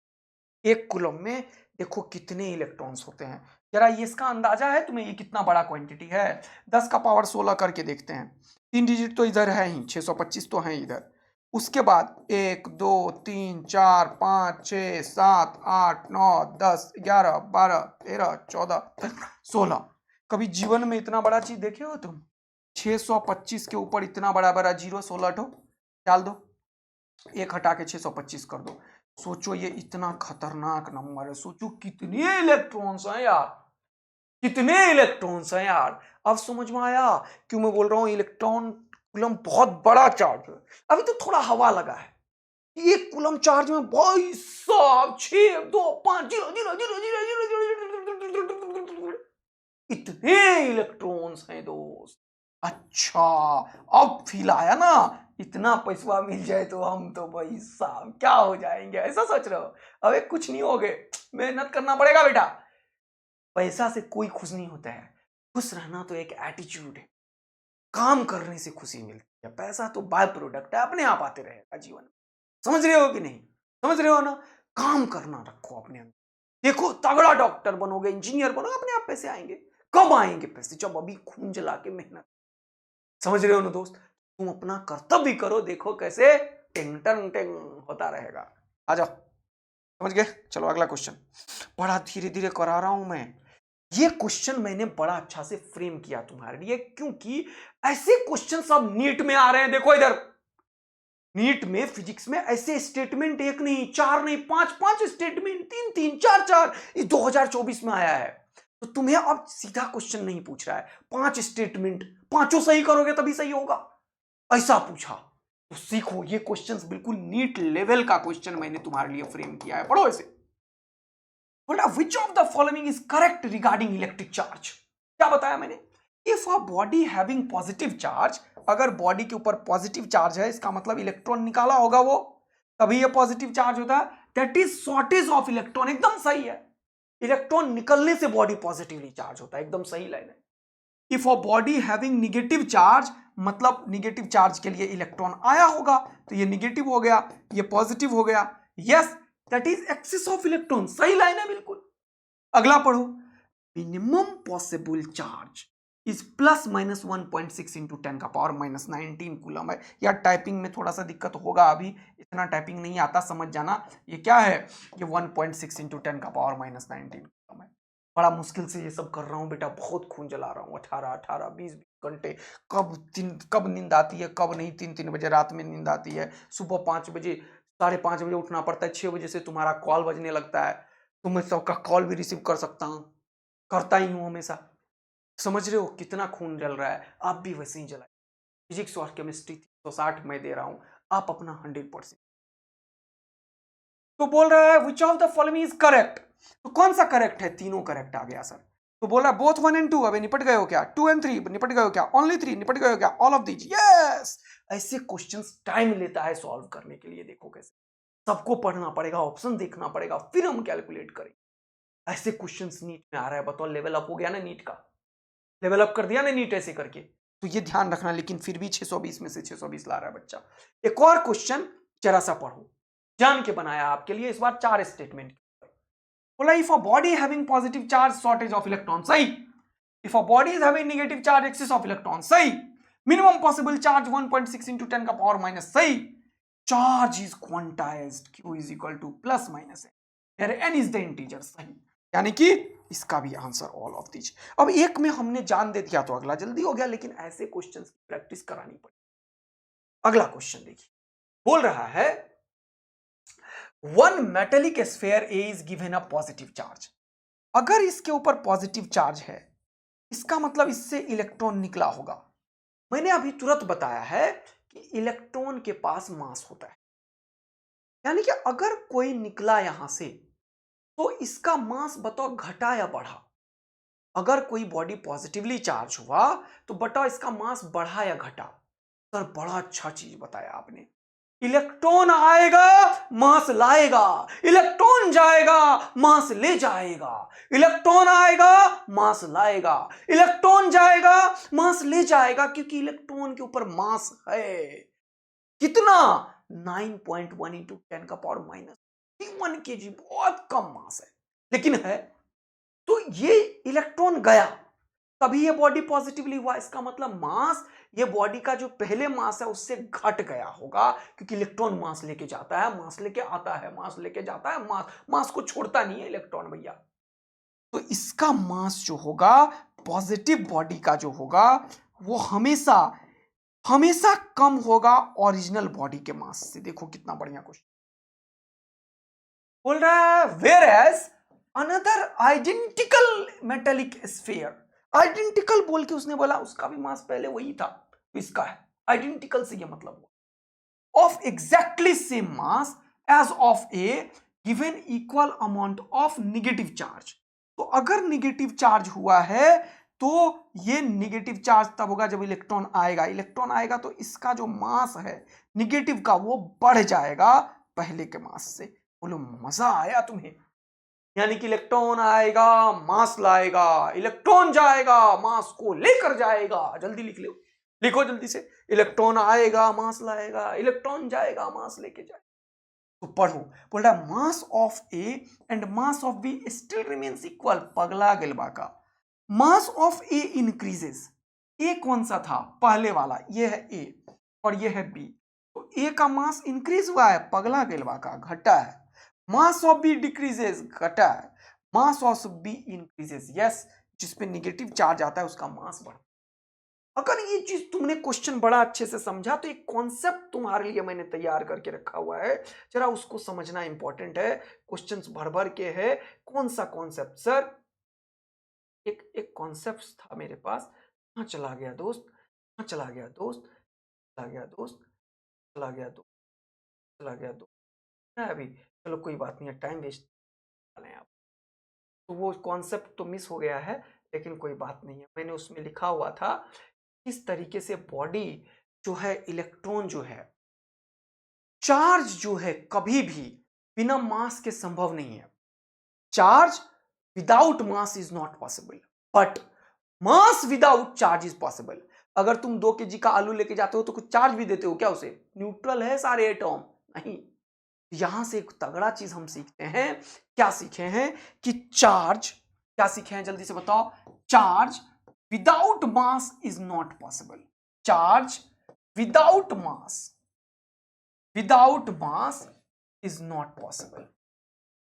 एक कूलम में देखो कितने इलेक्ट्रॉन्स होते हैं, जरा ये इसका अंदाजा है तुम्हें, ये कितना बड़ा क्वांटिटी है? 10 का पावर 16 करके देखते हैं, 3 डिजिट तो इधर है ही, 625 तो है इधर। उसके बाद 1 2 3 4 5 6 7 8 9 10 11 12 13 14 16। कभी जीवन में इतना बड़ा चीज देखे हो तुम? 625 के ऊपर इतना बड़ा बड़ा जीरो 16 ठो डाल दो, एक हटा के 625 कर दो। सोचो ये इतना खतरनाक नंबर है, सोचो कितने इलेक्ट्रॉन्स हैं यार, कितने इलेक्ट्रॉन्स हैं यार। अब समझ में आया क्यों मैं बोल रहा हूं इलेक्ट्रॉन कूलम बहुत बड़ा चार्ज है। अभी तो थोड़ा हवा लगा है, एक कूलम चार्ज में भाई साहब 6 2 5 0 0 0 0 इतने इलेक्ट्रॉन्स हैं दोस्त। अच्छा अब फील आया ना, इतना पैसा मिल जाए तो हम तो भाई साहब क्या हो जाएंगे, ऐसा सोच रहे हो? अबे कुछ नहीं होगे, मेहनत करना पड़ेगा बेटा। पैसा से कोई खुश नहीं होता है, खुश रहना तो एक एटीट्यूड है, काम करने से खुशी मिलती है। पैसा तो बाय प्रोडक्ट है, अपने आप आते रहेगा जीवन में। समझ रहे हो कि नहीं? समझ रहे हो ना? काम करना रखो अपने अंदर, देखो तगड़ा डॉक्टर बनोगे, इंजीनियर बनोगे, अपने आप पैसे आएंगे। कब आएंगे पैसे? जब अभी खून जला के मेहनत। समझ रहे हो ना दोस्त? तुम अपना कर्तव्य करो, देखो कैसे टिंग टंग टिंग होता रहेगा। आ जाओ, समझ गए? चलो अगला क्वेश्चन, बड़ा धीरे धीरे करा रहा हूं मैं। ये क्वेश्चन मैंने बड़ा अच्छा से फ्रेम किया तुम्हारे लिए, क्योंकि ऐसे क्वेश्चन सब नीट में आ रहे हैं। देखो इधर नीट में फिजिक्स में ऐसे स्टेटमेंट एक नहीं, चार नहीं, पांच पांच स्टेटमेंट, तीन तीन चार चार, ये 2024 में आया है। तो तुम्हें अब सीधा क्वेश्चन नहीं पूछ रहा है, 5 स्टेटमेंट, पांचों सही करोगे तभी सही होगा, ऐसा पूछा। तो सीखो, ये क्वेश्चंस बिल्कुल नीट लेवल का क्वेश्चन मैंने तुम्हारे लिए फ्रेम किया है, पढ़ो इसे। बोला which of the following is correct regarding electric charge? क्या बताया मैंने? If a body having positive charge, अगर बॉडी के ऊपर पॉजिटिव चार्ज है, इसका मतलब इलेक्ट्रॉन निकाला होगा वो, तभी ये पॉजिटिव चार्ज होता है। That is shortage of electron, एकदम सही है। इलेक्ट्रॉन निकलने से बॉडी पॉजिटिवली चार्ज होता है, एकदम सही लाइन है। If a body having negative charge, मतलब निगेटिव चार्ज के लिए इलेक्ट्रॉन आया होगा, तो ये निगेटिव हो गया, ये पॉजिटिव हो गया। Yes, that is excess of electron, सही लाइन है बिल्कुल। अगला पढ़ो, minimum possible charge is plus minus 1.6 into 10 का पावर माइनस 19 कूलम है। यार टाइपिंग में थोड़ा सा दिक्कत होगा, अभी इतना टाइपिंग नहीं आता, समझ जाना। ये क्या है? ये 1.6 इंटू 10 का पावर माइनस 19 कूलम है। बड़ा मुश्किल से ये सब कर रहा हूँ बेटा, बहुत खून जला रहा हूँ। 18 20 घंटे, कब नींद आती है कब नहीं। 3 बजे रात में नींद आती है, सुबह 5 बजे 5:30 बजे उठना पड़ता है, 6 बजे से तुम्हारा कॉल बजने लगता है, तो मैं सबका कॉल भी रिसीव कर सकता हूँ, करता ही हूँ हमेशा। समझ रहे हो कितना खून जल रहा है? आप भी वैसे ही जलाए। फिजिक्स और केमिस्ट्री 360 मैं दे रहा हूँ, आप अपना 100%। तो बोल रहा है which of the following is correct, तो कौन सा करेक्ट है? तीनों करेक्ट आ गया सर। तो बोला बोथ 1 and 2, अबे निपट गए हो क्या? 2 and 3 निपट गए हो क्या? ओनली 3 निपट गए हो क्या? All of these, yes. ऐसे क्वेश्चंस टाइम लेता है सॉल्व करने के लिए, देखो कैसे सबको पढ़ना पड़ेगा, ऑप्शन देखना पड़ेगा, फिर हम कैलकुलेट करेंगे। ऐसे क्वेश्चंस नीट में आ रहा है, बताओ लेवल अप हो गया ना नीट का, लेवल अप कर दिया ना नीट ऐसे करके। तो ये ध्यान रखना, लेकिन फिर भी 620 में से 620 ला रहा है बच्चा। एक और क्वेश्चन जरा सा पढ़ो, जान के बनाया आपके लिए, इस बार 4 स्टेटमेंट। बोला if a body having positive charge shortage of electron, सही। If a body is having negative charge excess of electron, सही। मिनिमम पॉसिबल चार्ज 1.6 इंटू 10 का पावर माइनस, सही। Charge is quantized, Q is equal to plus minus है, n is the integer, सही। यानी कि इसका भी आंसर ऑल ऑफ दीज। अब एक में हमने जान दे दिया तो अगला जल्दी हो गया, लेकिन ऐसे क्वेश्चंस की प्रैक्टिस करानी पड़ेगी। अगला क्वेश्चन देखिए, बोल रहा है one metallic sphere A is given a positive charge. अगर इसके ऊपर पॉजिटिव चार्ज है, इसका मतलब इससे इलेक्ट्रॉन निकला होगा। मैंने अभी तुरंत बताया है कि इलेक्ट्रॉन के पास मास होता है, यानी कि अगर कोई निकला यहां से तो इसका मास बताओ घटा या बढ़ा। अगर कोई बॉडी पॉजिटिवली चार्ज हुआ तो बताओ इसका मास बढ़ा या घटा। सर बड़ा अच्छा चीज बताया आपने। इलेक्ट्रॉन आएगा मास लाएगा, इलेक्ट्रॉन जाएगा मास ले जाएगा, इलेक्ट्रॉन आएगा मास लाएगा, इलेक्ट्रॉन जाएगा मास ले जाएगा, क्योंकि इलेक्ट्रॉन के ऊपर मास है। कितना? 9.1 इंटू 10 का पावर -1 kg, बहुत कम मास है, लेकिन है। तो ये इलेक्ट्रॉन गया तभी ये बॉडी पॉजिटिवली हुआ। इसका मतलब मास, ये बॉडी का जो पहले मास है उससे घट गया होगा, क्योंकि इलेक्ट्रॉन मास लेके जाता है, मास लेके आता है, मास लेके जाता है, मास को छोड़ता नहीं है इलेक्ट्रॉन भैया। तो इसका मास जो होगा पॉजिटिव बॉडी का जो होगा वो हमेशा हमेशा कम होगा ओरिजिनल बॉडी के मास से। देखो कितना बढ़िया क्वेश्चन बोल रहा है। Whereas another identical metallic sphere, identical बोल के उसने बोला उसका भी मास पहले वही था, तो इसका है आइडेंटिकल से ये मतलब of exactly same mass as of a given equal amount of negative charge. तो अगर निगेटिव चार्ज हुआ है तो ये निगेटिव चार्ज तब होगा जब इलेक्ट्रॉन आएगा। इलेक्ट्रॉन आएगा तो इसका जो मास है निगेटिव का वो बढ़ जाएगा पहले के मास से। बोलो मजा आया तुम्हें? यानी कि इलेक्ट्रॉन आएगा मास लाएगा, इलेक्ट्रॉन जाएगा मास को लेकर जाएगा। जल्दी लिख लो, लिखो जल्दी से। इलेक्ट्रॉन आएगा मास लाएगा, इलेक्ट्रॉन जाएगा मास लेके जाएगा। तो पढ़ो, बोल रहा है mass of A and mass of be still remains equal. पगला गिलबा का मास ऑफ ए इंक्रीजेस। ए कौन सा था? पहले वाला, ये है ए और ये है बी। तो ए का मास इंक्रीज हुआ है, पगला गिलबा का घटा है। मास ऑफ बी डिक्रीजेस, घटा है। Mass of B increases, yes, जिसपे निगेटिव चार्ज आता है उसका मास बढ़ता है। अगर ये चीज तुमने क्वेश्चन बड़ा अच्छे से समझा तो एक कॉन्सेप्ट तुम्हारे लिए मैंने तैयार करके रखा हुआ है, जरा उसको समझना इंपॉर्टेंट है। क्वेश्चंस भर भर के है। कौन सा कॉन्सेप्ट सर? एक कॉन्सेप्ट था मेरे पास, कहाँ चला गया दोस्त, कहाँ चला गया दोस्त, चला गया दोस्त, चला गया दोस्त, चला गया दोस्त है अभी। चलो कोई बात नहीं है, टाइम वेस्ट वाले हैं आप। तो वो कॉन्सेप्ट तो मिस हो गया है, लेकिन कोई बात नहीं है। मैंने उसमें लिखा हुआ था किस तरीके से बॉडी जो है, इलेक्ट्रॉन जो है, चार्ज जो है कभी भी बिना मास के संभव नहीं है। Charge without mass is not possible, but mass without charge is possible. अगर तुम 2 kg का आलू लेके जाते हो तो कुछ चार्ज भी देते हो क्या उसे? न्यूट्रल है सारे एटॉम? नहीं। यहां से एक तगड़ा चीज हम सीखते हैं। क्या सीखे हैं? कि चार्ज, क्या सीखे हैं जल्दी से बताओ? Charge without mass is not possible. Charge without mass is not possible,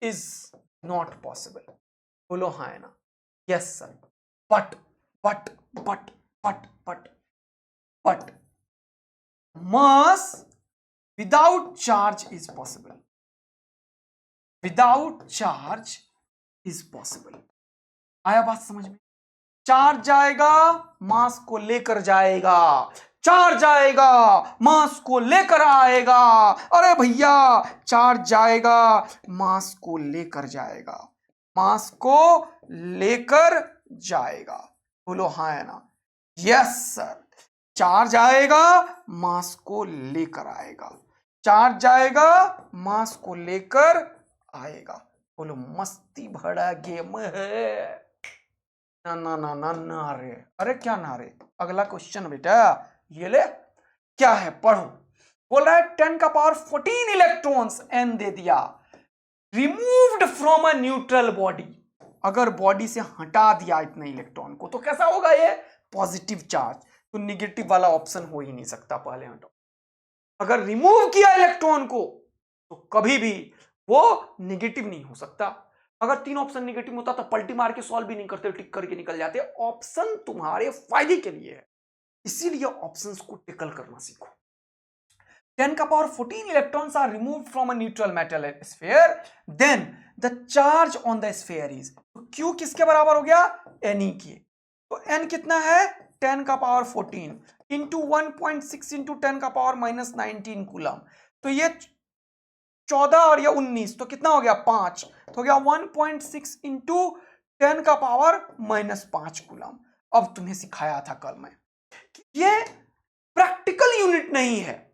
is not possible. बोलो हाँ है ना? Yes sir. But but but but but but mass without charge is possible, without charge is possible. आया बात समझ में? Charge जाएगा मास को लेकर जाएगा, चार्ज जाएगा मास को लेकर आएगा। अरे भैया, चार्ज जाएगा मास को लेकर जाएगा, मास को लेकर जाएगा। बोलो हाँ है ना? Yes sir. चार्ज आएगा मास को लेकर आएगा, चार्ज जाएगा मास को लेकर आएगा। बोलो मस्ती भरा गेम है। ना ना ना ना ना रे, अरे क्या ना रे? अगला क्वेश्चन बेटा, ये ले, क्या है पढ़ो। बोल रहा है 10 का पावर 14 इलेक्ट्रॉन्स एन दे दिया, removed from a neutral body. अगर बॉडी से हटा दिया इतने इलेक्ट्रॉन को तो कैसा होगा? ये पॉजिटिव चार्ज। तो निगेटिव वाला ऑप्शन हो ही नहीं सकता, पहले हटाओ। अगर रिमूव किया इलेक्ट्रॉन को तो कभी भी वो निगेटिव नहीं हो सकता। अगर 3 ऑप्शन निगेटिव होता तो पलटी मार के सॉल्व भी नहीं करते, टिक करके निकल जाते। ऑप्शन तुम्हारे फायदे के लिए है, इसीलिए ऑप्शंस को टिकल करना सीखो। 10 का power 14 electrons are removed from a neutral metal sphere, then the charge on the sphere is, तो Q किसके बराबर हो गया? Ne के। तो N कितना है? 10 का पावर 14 इंटू 1.6 इंटू 10 का पावर माइनस 19 कूलम। तो ये 14 और ये 19, तो कितना हो गया? 5। तो हो गया 1.6 इंटू 10 का पावर माइनस 5 कूलम। अब तुम्हें सिखाया था कल मैं, ये प्रैक्टिकल यूनिट नहीं है,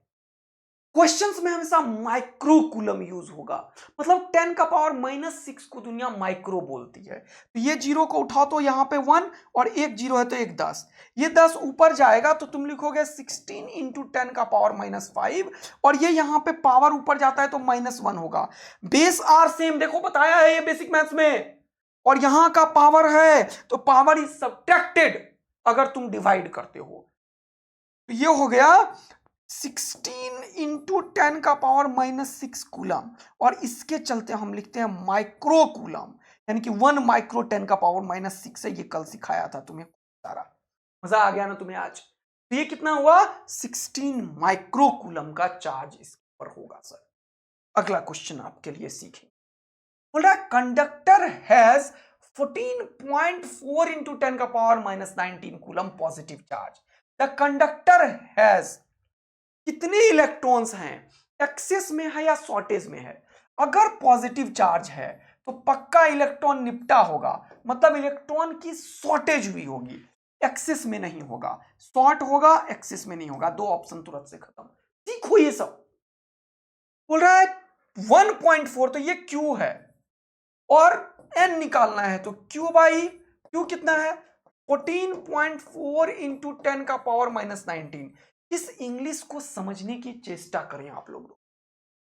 क्वेश्चंस में हमेशा माइक्रो कूलम यूज होगा। मतलब 10 का पावर माइनस 6 को दुनिया माइक्रो बोलती है। तो ये जीरो को उठाओ तो यहां पे 1 और एक जीरो है तो एक 10, ये 10 ऊपर जाएगा तो तुम लिखोगे 16 इंटू 10 का पावर माइनस 5, और ये यहां पे पावर ऊपर जाता है तो माइनस 1 होगा। बेस आर सेम, देखो बताया है ये बेसिक मैथ्स में, और यहां का पावर है तो पावर इज सब्ट्रैक्टेड अगर तुम डिवाइड करते हो। तो ये हो गया 16 इंटू 10 का पावर माइनस 6 कूलम, और इसके चलते हम लिखते हैं माइक्रो कूलम, यानी कि 1 माइक्रो 10 का पावर माइनस 6 है। ये कल सिखाया था तुम्हें, सारा मजा आ गया ना तुम्हें आज? तो ये कितना हुआ? 16 माइक्रो कूलम का चार्ज इसके ऊपर होगा सर। अगला क्वेश्चन आपके लिए सीखें, बोल रहा है कंडक्टर हैज 14.4 इंटू 10 का power minus 19 coulomb positive charge. The conductor has, कितने इलेक्ट्रॉन्स हैं, एक्सेस में है या शॉर्टेज में है? अगर पॉजिटिव चार्ज है तो पक्का इलेक्ट्रॉन निपटा होगा, मतलब इलेक्ट्रॉन की शॉर्टेज हुई होगी, एक्सेस में नहीं होगा। शॉर्ट होगा, एक्सेस में नहीं होगा। दो ऑप्शन तुरंत से खत्म। सीखो ये सब। बोल रहा है 1.4, तो ये Q है, और N निकालना है तो Q बाई Q कितना है? 14.4 इंटू 10 का पावर माइनस 19। इस इंग्लिश को समझने की चेष्टा करें आप लोग।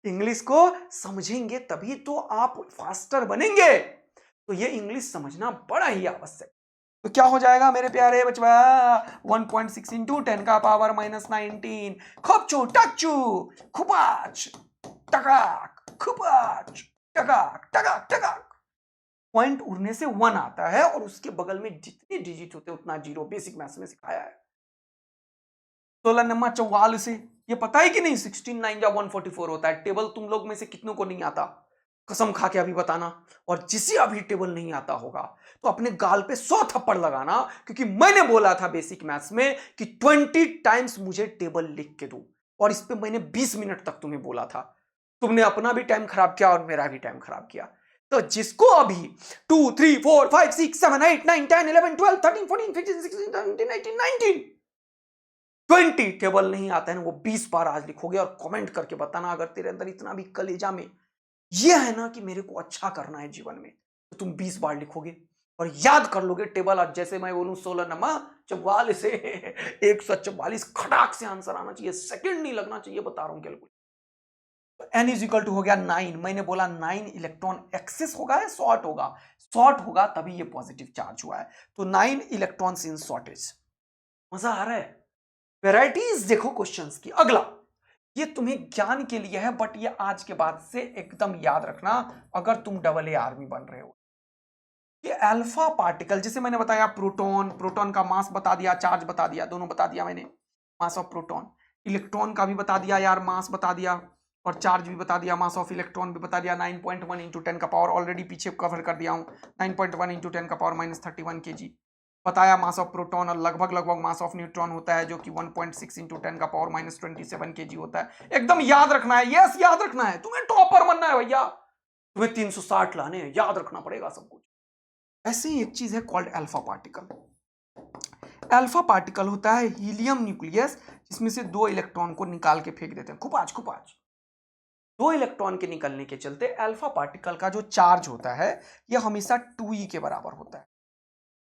इंग्लिश को समझेंगे तभी तो आप फास्टर बनेंगे। तो ये इंग्लिश समझना बड़ा ही आवश्यक। तो क्या हो जाएगा मेरे प्यारे बच्चा? 1.6 इंटू 10 का पावर माइनस 19, खपचू टकचू खुपाच टकाक, खुपाच टकाक टकाक टकाक। पॉइंट उड़ने से 1 आता है, और उसके बगल में जितने डिजिट होते हैं उतना जीरो। बेसिक मैथ्स में सिखाया है। 16 नंबर 44 से ये पता है कि नहीं? 16 9 या 144 होता है। टेबल तुम लोग में से कितनों को नहीं आता? कसम खा के अभी बताना। और जिसे अभी टेबल नहीं आता होगा तो अपने गाल पे 100 थप्पड़ लगाना, क्योंकि मैंने बोला था बेसिक मैथ्स में कि 20 टाइम्स मुझे टेबल लिख के दो, और इस पे मैंने 20 मिनट तक तुम्हें बोला था। तुमने अपना भी टाइम खराब किया और मेरा भी टाइम खराब किया। तो जिसको अभी 2 3 4 5 6 7 8 9 10 11 12 13 14 15 16 17 18 19 20 टेबल नहीं आता है ना, वो 20 बार आज लिखोगे। और कमेंट करके बताना अगर तेरे अंदर इतना भी कलेजा में ये है ना कि मेरे को अच्छा करना है जीवन में, तो तुम 20 बार लिखोगे और याद कर लोगे टेबल। और जैसे मैं बोलूं 16 नंबर 44 से 144 खटाक से आंसर आना चाहिए, सेकंड नहीं लगना चाहिए, बता रहा हूं calculate. N is equal to हो गया 9। मैंने बोला 9 इलेक्ट्रॉन एक्सेस होगा या शॉर्ट होगा? शॉर्ट होगा तभी ये पॉजिटिव चार्ज हुआ है। तो 9 इलेक्ट्रॉन्स इन शॉर्टेज। मजा आ रहा है? वेराइटीज देखो क्वेश्चंस की। अगला, ये तुम्हें ज्ञान के लिए है, बट ये आज के बाद से एकदम याद रखना अगर तुम AA आर्मी बन रहे हो। ये अल्फा पार्टिकल, जैसे मैंने बताया प्रोटॉन, प्रोटॉन का मास बता दिया, चार्ज बता दिया, दोनों बता दिया मैंने, मास ऑफ प्रोटॉन। इलेक्ट्रॉन का भी बता दिया यार, मास बता दिया, और चार्ज भी बता दिया, मास ऑफ इलेक्ट्रॉन भी बता दिया। 9.1 इंटू 10 का पावर ऑलरेडी पीछे कवर कर दिया हूं। 9.1 इंटू 10 का पावर माइनस 31 kg बताया मास ऑफ प्रोटॉन। और लगभग मास ऑफ न्यूट्रॉन होता है जो कि 1.6 इंटू 10 का पावर माइनस 27 kg होता है। एकदम याद रखना है। यस, याद रखना है। तुम्हें टॉपर बनना है भैया, तुम्हें 360 लाने हैं, याद रखना पड़ेगा सब कुछ। ऐसे ही एक चीज है called alpha particle. Alpha particle होता है हीलियम न्यूक्लियस, जिसमें से 2 इलेक्ट्रॉन को निकाल के फेंक देते हैं। खुपाच खुपाच 2 इलेक्ट्रॉन के निकलने के चलते अल्फा पार्टिकल का जो चार्ज होता है यह हमेशा 2e के बराबर होता है।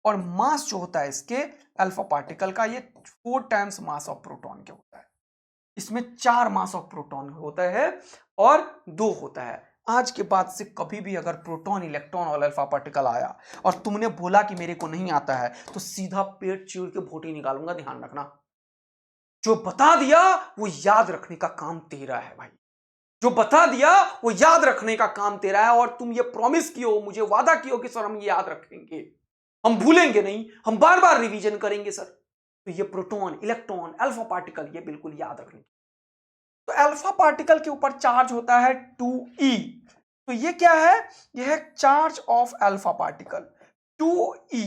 और मास जो होता है इसके अल्फा पार्टिकल का, ये 4 टाइम्स मास ऑफ प्रोटॉन के होता है। इसमें 4 मास ऑफ प्रोटॉन होता है और 2 होता है। आज के बाद से कभी भी अगर प्रोटॉन, इलेक्ट्रॉन और अल्फा पार्टिकल आया और तुमने बोला कि मेरे को नहीं आता है, तो सीधा पेट चीर के भोटी निकालूंगा, ध्यान रखना। जो बता दिया वो याद रखने का काम तेरा है भाई। जो बता दिया वो याद रखने का काम तेरा है। और तुम ये प्रॉमिस कियो, मुझे वादा कियो कि सर हम ये याद रखेंगे, हम भूलेंगे नहीं, हम बार बार रिवीजन करेंगे सर। तो ये प्रोटॉन, इलेक्ट्रॉन, अल्फा पार्टिकल ये बिल्कुल याद रखने। तो अल्फा पार्टिकल के ऊपर चार्ज होता है 2e। तो ये क्या है, ये है charge of alpha particle 2e।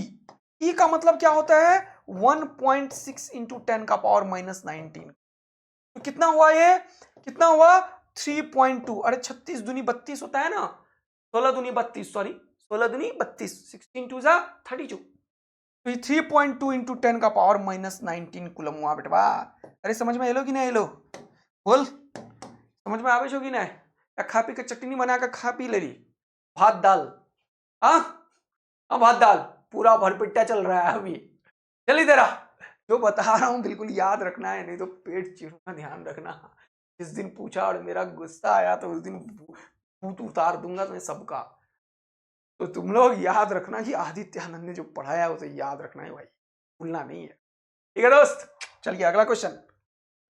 e का मतलब क्या होता है 1.6 इंटू 10⁻⁻19। तो कितना हुआ ये, कितना हुआ 3.2। अरे 36 दूनी 32 होता है ना, 16 दूनी 32, सॉरी 16 दूनी 32, 16 2 जा 32। तो ये 3.2 इंटू 10⁻⁻19 कूलम हुआ बेटवा। अरे समझ में एलो कि नहीं एलो, बोल समझ में आवे छो कि नहीं, या खा पी के चटनी बना के खा पी ले रही, भात दाल, हाँ भात दाल पूरा भरपिट्टा चल रहा है अभी। चलिए तेरा जो बता रहा हूं बिल्कुल याद रखना है, नहीं तो पेट चिढ़ना ध्यान रखना। जिस दिन पूछा और मेरा गुस्सा आया तो उस दिन भूत उतार दूंगा तुम्हें सबका। तो तुम लोग याद रखना कि आदित्य आनंद ने जो पढ़ाया उसे याद रखना है भाई, भूलना नहीं है। ठीक है दोस्त, चलिए अगला क्वेश्चन।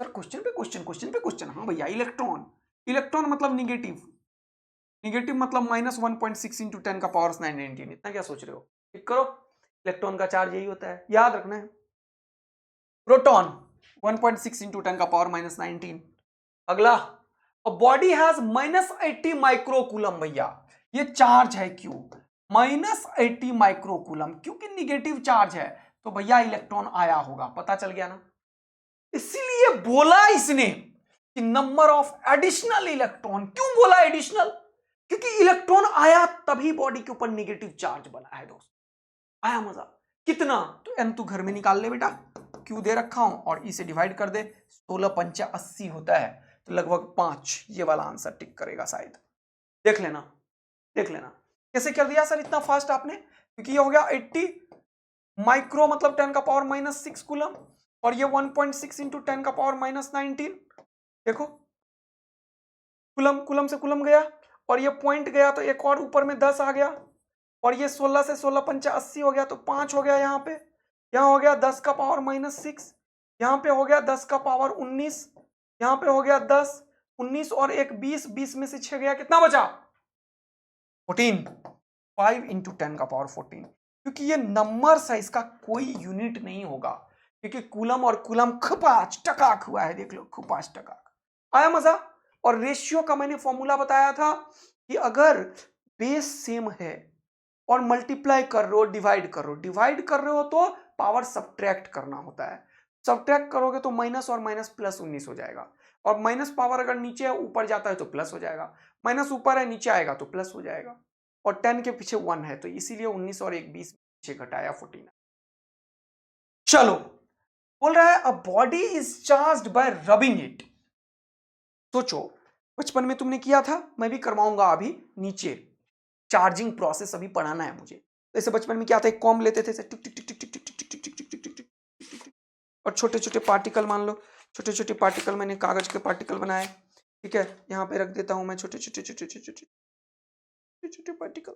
सर क्वेश्चन पे क्वेश्चन, क्वेश्चन पे क्वेश्चन। हाँ भैया, इलेक्ट्रॉन, इलेक्ट्रॉन मतलब निगेटिव, निगेटिव मतलब -1.6 इंटू 10⁻⁹ इतना क्या सोच रहे हो, ठीक करो। इलेक्ट्रॉन का चार्ज यही होता है, याद रखना है। Proton 1.6 into 10⁻⁹। अगला, बॉडी हैज -80 माइक्रोकूलम। भैया ये चार्ज है क्यों, -80 माइक्रोकूलम, क्योंकि निगेटिव चार्ज है तो भैया इलेक्ट्रॉन आया होगा, पता चल गया ना। इसीलिए बोला इसने कि नंबर ऑफ एडिशनल इलेक्ट्रॉन। क्यों बोला एडिशनल, क्योंकि इलेक्ट्रॉन आया तभी बॉडी के ऊपर निगेटिव चार्ज बना है दोस्त। आया मजा, कितना, तो एन तू घर में निकाल ले बेटा, क्यों दे रखा हूं, और इसे डिवाइड कर दे, 16 पंचा 80 होता है, तो लगभग 5, ये वाला आंसर टिक करेगा शायद। देख लेना, देख लेना कैसे कर दिया सर इतना फास्ट आपने, क्योंकि ये हो गया 80 माइक्रो मतलब 10⁻⁻6 कूलम, और ये 1.6 इंटू 10⁻⁻19। देखो कूलम, कूलम से कूलम गया, और ये पॉइंट गया तो एक और ऊपर में 10 आ गया, और ये 16 से 16 पंचा 80 हो गया, तो 5 हो गया यहाँ पे, यहाँ हो गया 10⁻⁻6, यहाँ पे हो गया 10⁻19, यहाँ पे हो गया 10, 19 और एक 20, 20 में से 6 गया, कितना बचा 14, 5 इंटू 10⁻14। क्योंकि ये नंबर्स है, इसका कोई यूनिट नहीं होगा, क्योंकि कूलम और कूलम खपाच टकाक हुआ है, देख लो खपाच टकाक। आया मजा। और रेशियो का मैंने फॉर्मूला बताया था कि अगर बेस सेम है और मल्टीप्लाई कर रहे हो, डिवाइड कर रहे हो, डिवाइड कर रहे हो तो पावर सब्ट्रैक्ट करना होता है, सब्ट्रैक्ट करोगे तो माइनस और माइनस प्लस 19 हो जाएगा, और माइनस पावर अगर नीचे है ऊपर जाता है तो प्लस हो जाएगा, माइनस ऊपर है नीचे आएगा तो प्लस हो जाएगा, और 10 के पीछे 1 है तो इसीलिए 19 और 1 20 पीछे घटाया 14। चलो बोल रहा है अ body is charged bye rubbing it. सोचो बचपन में तुमने किया था, मैं भी करवाऊंगा अभी नीचे, चार्जिंग प्रोसेस अभी पढ़ाना है मुझे। जैसे बचपन में क्या था, एक कॉम लेते थे टिक टिक टिक टिक टिक टिक टिक टिक टिक टिक टिक टिक, और छोटे छोटे पार्टिकल, मान लो छोटे छोटे पार्टिकल, मैंने कागज के पार्टिकल बनाए, ठीक है, यहाँ पे रख देता हूं मैं छोटे छोटे छोटे छोटे छोटे छोटे पार्टिकल,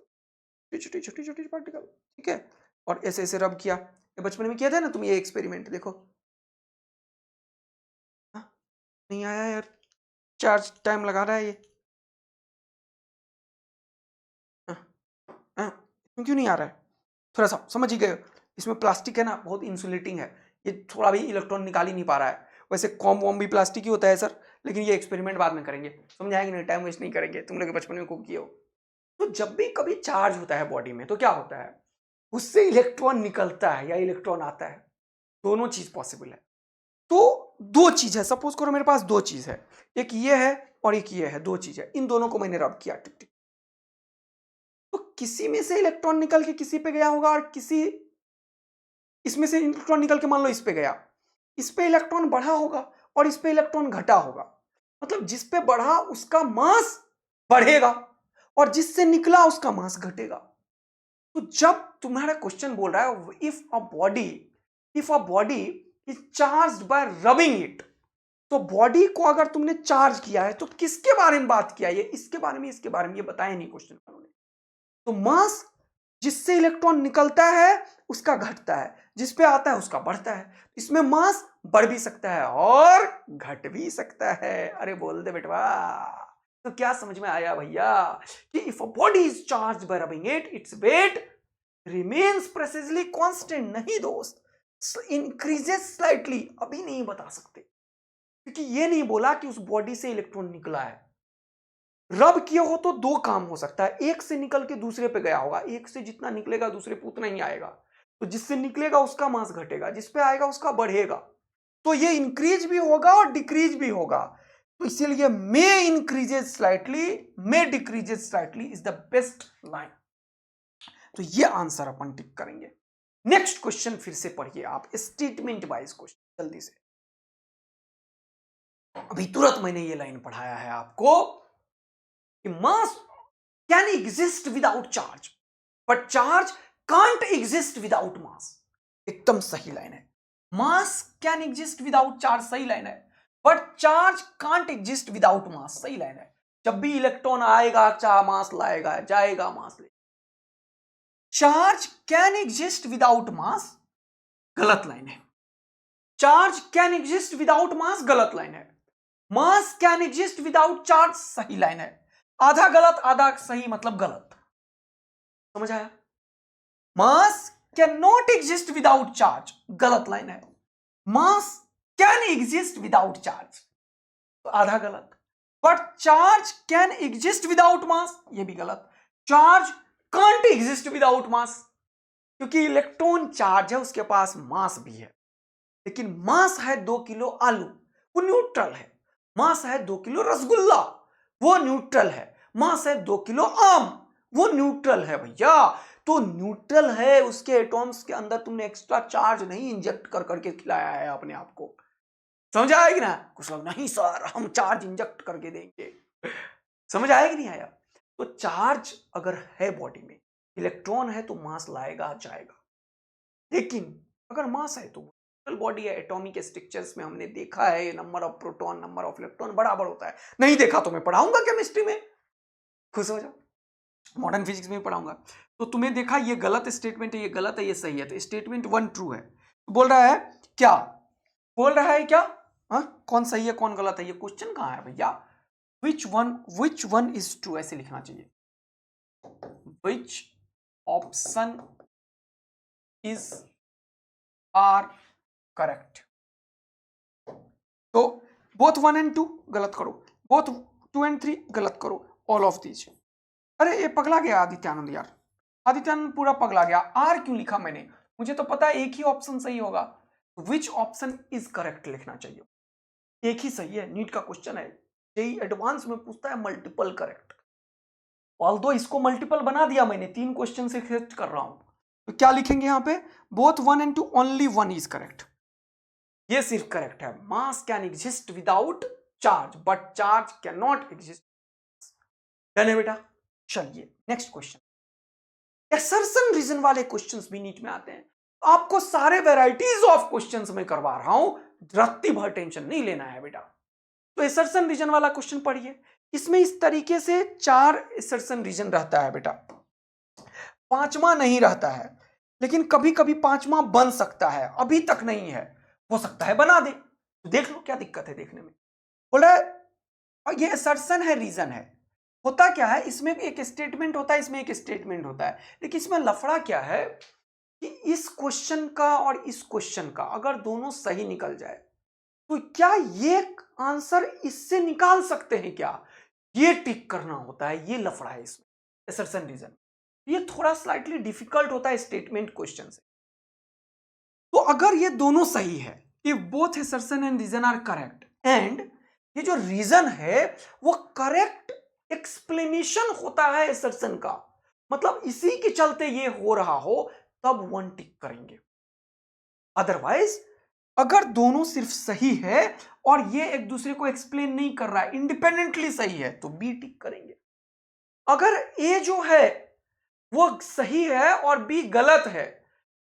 छोटे छोटे छोटे पार्टिकल, ठीक है, और ऐसे ऐसे रब किया। ये बचपन में किया था ना तुम, ये एक्सपेरिमेंट देखो। हाँ, नहीं आया यार, चार्ज टाइम लगा रहा है ये, क्यों नहीं आ रहा है, थोड़ा सा समझ ही गए। इसमें प्लास्टिक है ना, बहुत इंसुलेटिंग है, ये थोड़ा भी इलेक्ट्रॉन निकाल ही नहीं पा रहा है। वैसे कॉम वॉम भी प्लास्टिक ही होता है सर, लेकिन ये एक्सपेरिमेंट बाद में करेंगे, समझाएंगे नहीं, टाइम वेस्ट नहीं करेंगे, तुम लोग बचपन में खूब किए हो। तो जब भी कभी चार्ज होता है बॉडी में तो क्या होता है, उससे इलेक्ट्रॉन निकलता है या इलेक्ट्रॉन आता है, दोनों चीज पॉसिबल है। तो दो चीज है, सपोज करो मेरे पास दो चीज है, एक ये है और एक ये है, दो चीज है, इन दोनों को मैंने रब किया टिक टिक, तो किसी में से इलेक्ट्रॉन निकल के किसी पे गया होगा, और किसी इसमें से इलेक्ट्रॉन निकल के मान लो इस पे गया, इस पे इलेक्ट्रॉन बढ़ा होगा और इस पे इलेक्ट्रॉन घटा होगा, मतलब जिस पे बढ़ा उसका मास बढ़ेगा और जिससे निकला उसका मास घटेगा। तो जब तुम्हारा क्वेश्चन बोल रहा है if a body is charged bye rubbing it, तो बॉडी को अगर तुमने चार्ज किया है तो किसके बारे में बात किया, ये इसके बारे में, इसके बारे में, ये बताया नहीं क्वेश्चन वालों ने। तो मास जिससे इलेक्ट्रॉन निकलता है उसका घटता है, जिस पे आता है उसका बढ़ता है, इसमें मास बढ़ भी सकता है और घट भी सकता है। अरे बोल दे बेटवा, तो क्या समझ में आया भैया कि if a body is charged bye rubbing it, its weight remains precisely constant. नहीं दोस्त, इंक्रीजेस स्लाइटली, अभी नहीं बता सकते, क्योंकि ये नहीं बोला कि उस बॉडी से इलेक्ट्रॉन निकला है। रब किया हो तो दो काम हो सकता है, एक से निकल के दूसरे पे गया होगा, एक से जितना निकलेगा दूसरे पे उतना ही आएगा, तो जिससे निकलेगा उसका मास घटेगा, जिस पे आएगा उसका बढ़ेगा, तो ये इंक्रीज भी होगा और डिक्रीज भी होगा। तो इसीलिए may increases slightly, may decreases slightly is the best line. तो ये आंसर अपन टिक करेंगे। नेक्स्ट क्वेश्चन फिर से पढ़िए आप, स्टेटमेंट वाइज क्वेश्चन जल्दी से। अभी तुरंत मैंने ये लाइन पढ़ाया है आपको कि mass can exist without charge but charge can't exist without mass. एकदम सही लाइन है। Mass can exist without charge, सही लाइन है, but charge can't exist without mass, सही लाइन है। जब भी इलेक्ट्रॉन आएगा चाहे मास लाएगा, जाएगा मास ले। Charge can exist without mass, गलत लाइन है। Charge can exist without mass, गलत लाइन है। Mass can exist without charge, सही लाइन है। आधा गलत आधा सही मतलब गलत, समझ आया? Mass can not exist without charge, गलत लाइन है। Mass can exist without charge, तो आधा गलत। But charge can exist without mass, ये भी गलत। Charge can't exist without mass, क्योंकि इलेक्ट्रॉन चार्ज है, उसके पास मास भी है, लेकिन मास है 2 किलो आलू, वो न्यूट्रल है। मास है 2 किलो रसगुल्ला, वो न्यूट्रल है। मास है 2 किलो आम, वो न्यूट्रल है भैया। तो न्यूट्रल है, उसके एटॉम्स के अंदर तुमने एक्स्ट्रा चार्ज नहीं इंजेक्ट कर करके खिलाया है अपने आप को, समझ आएगी ना? कुछ लोग नहीं सर हम चार्ज इंजेक्ट करके देंगे, समझ आएगी नहीं आया? तो चार्ज अगर है बॉडी में, इलेक्ट्रॉन है तो मास लाएगा जाएगा, लेकिन अगर मास है तो बॉडी है। एटॉमिक स्ट्रक्चर्स में हमने देखा है number of proton number of electron बराबर होता है। नहीं देखा तो मैं पढ़ाऊंगा केमिस्ट्री में, खुश हो जाओ, मॉडर्न फिजिक्स में पढ़ाऊंगा। तो तुम्हें देखा ये गलत स्टेटमेंट है, ये गलत है, ये सही है। तो स्टेटमेंट 1 ट्रू है। बोल रहा है क्या, बोल रहा है क्या? हाँ, कौन सही है कौन गलत है, ये क्वेश्चन कहाँ है भैया? विच वन इज ट्रू, ऐसे लिखना चाहिए। Which option is are correct. तो बोथ 1 and 2 गलत करो, बोथ 2 and 3 गलत करो, ऑल ऑफ दीज। अरे ये पगला गया आदित्यानंद यार, आदित्यानंद पूरा पगला गया। आर क्यों लिखा मैंने? मुझे तो पता है एक ही ऑप्शन सही होगा। विच ऑप्शन इज करेक्ट लिखना चाहिए, एक ही सही है। नीट का क्वेश्चन है, जेई एडवांस में पूछता है मल्टीपल करेक्ट। ऑल्दो इसको मल्टीपल बना दिया मैंने, 3 क्वेश्चन से खर्च कर रहा हूं। तो क्या लिखेंगे यहां पे? Both 1 and 2 only 1 is correct, ये सिर्फ करेक्ट है। Mass can exist without charge but charge can not exist. Done है बेटा? चलिए नेक्स्ट क्वेश्चन। असर्शन रीजन वाले क्वेश्चंस भी नीट में आते हैं। आपको सारे वैरायटीज ऑफ क्वेश्चंस में करवा रहा हूं, रत्ती भर टेंशन नहीं लेना है बेटा। तो असर्शन रीजन वाला क्वेश्चन पढ़िए। इसमें इस तरीके से 4 असर्शन रीजन रहता है बेटा, 5वां नहीं रहता है, लेकिन कभी कभी 5वां बन सकता है, अभी तक नहीं है, हो सकता है बना दे। तो देख लो क्या दिक्कत है देखने में। बोला ये असर्शन है, रीजन है। होता क्या है, इसमें एक स्टेटमेंट होता है, इसमें एक स्टेटमेंट होता है, लेकिन इसमें लफड़ा क्या है कि इस क्वेश्चन का और इस क्वेश्चन का अगर दोनों सही निकल जाए तो क्या ये आंसर इससे निकाल सकते हैं क्या, ये टिक करना होता है। ये लफड़ा है इसमें असर्शन रीजन। ये थोड़ा स्लाइटली डिफिकल्ट होता है स्टेटमेंट क्वेश्चन से। तो अगर ये दोनों सही है, if both assertion and reason are correct, and ये जो रीजन है वो करेक्ट एक्सप्लेनेशन होता है असर्शन का, मतलब इसी के चलते ये हो रहा हो, तब 1 टिक करेंगे। अदरवाइज अगर दोनों सिर्फ सही है और ये एक दूसरे को एक्सप्लेन नहीं कर रहा है, इंडिपेंडेंटली सही है, तो बी टिक करेंगे। अगर ए जो है वो सही है और बी गलत है,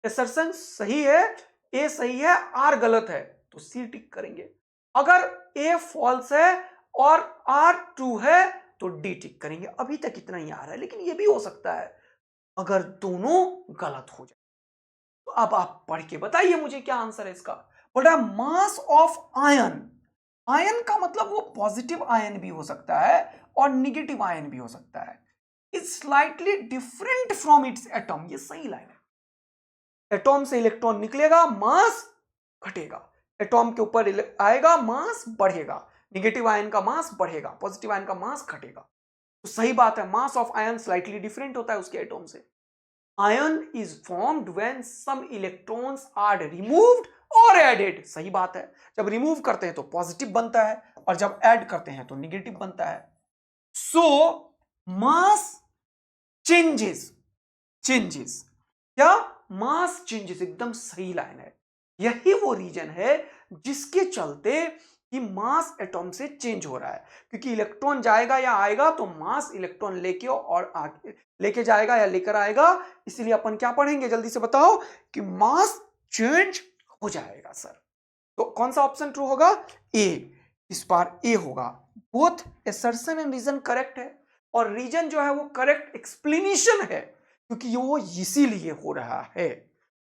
असर्शन सही है, ए सही है, आर गलत है, तो सी टिक करेंगे। अगर ए फॉल्स है और आर ट्रू है तो डी टिक करेंगे। अभी तक इतना ही आ रहा है, लेकिन ये भी हो सकता है अगर दोनों गलत हो जाए। तो अब आप पढ़ के बताइए मुझे क्या आंसर है इसका। बोल रहा है मास ऑफ आयन, आयन का मतलब वो पॉजिटिव आयन भी हो सकता है और निगेटिव आयन भी हो सकता है, is slightly different from its atom. ये सही लाइन है। एटॉम से इलेक्ट्रॉन निकलेगा, मास घटेगा, एटॉम के ऊपर आएगा मास बढ़ेगा, निगेटिव आयन का मास बढ़ेगा, पॉजिटिव आयन का मास घटेगा। तो सही बात है, mass of ion slightly different होता है उसके एटॉम से। Ion is formed when some electrons are removed और एडेड। सही बात है, जब रिमूव करते हैं तो पॉजिटिव बनता है और जब ऐड करते हैं तो निगेटिव बनता है। सो मास चेंजेस, क्या मास चेंजेस, एकदम सही लाइन है। यही वो रीजन है जिसके चलते कि मास एटॉम से चेंज हो रहा है, क्योंकि इलेक्ट्रॉन जाएगा या आएगा तो मास इलेक्ट्रॉन लेके और आगे लेके जाएगा या लेकर आएगा। इसलिए अपन क्या पढ़ेंगे, जल्दी से बताओ, कि मास चेंज हो जाएगा सर। तो कौन सा ऑप्शन ट्रू होगा, ए, इस बार ए होगा। Both assertion and reason correct है, और रीजन जो है वो करेक्ट एक्सप्लेनेशन है, क्योंकि वो इसीलिए हो रहा है।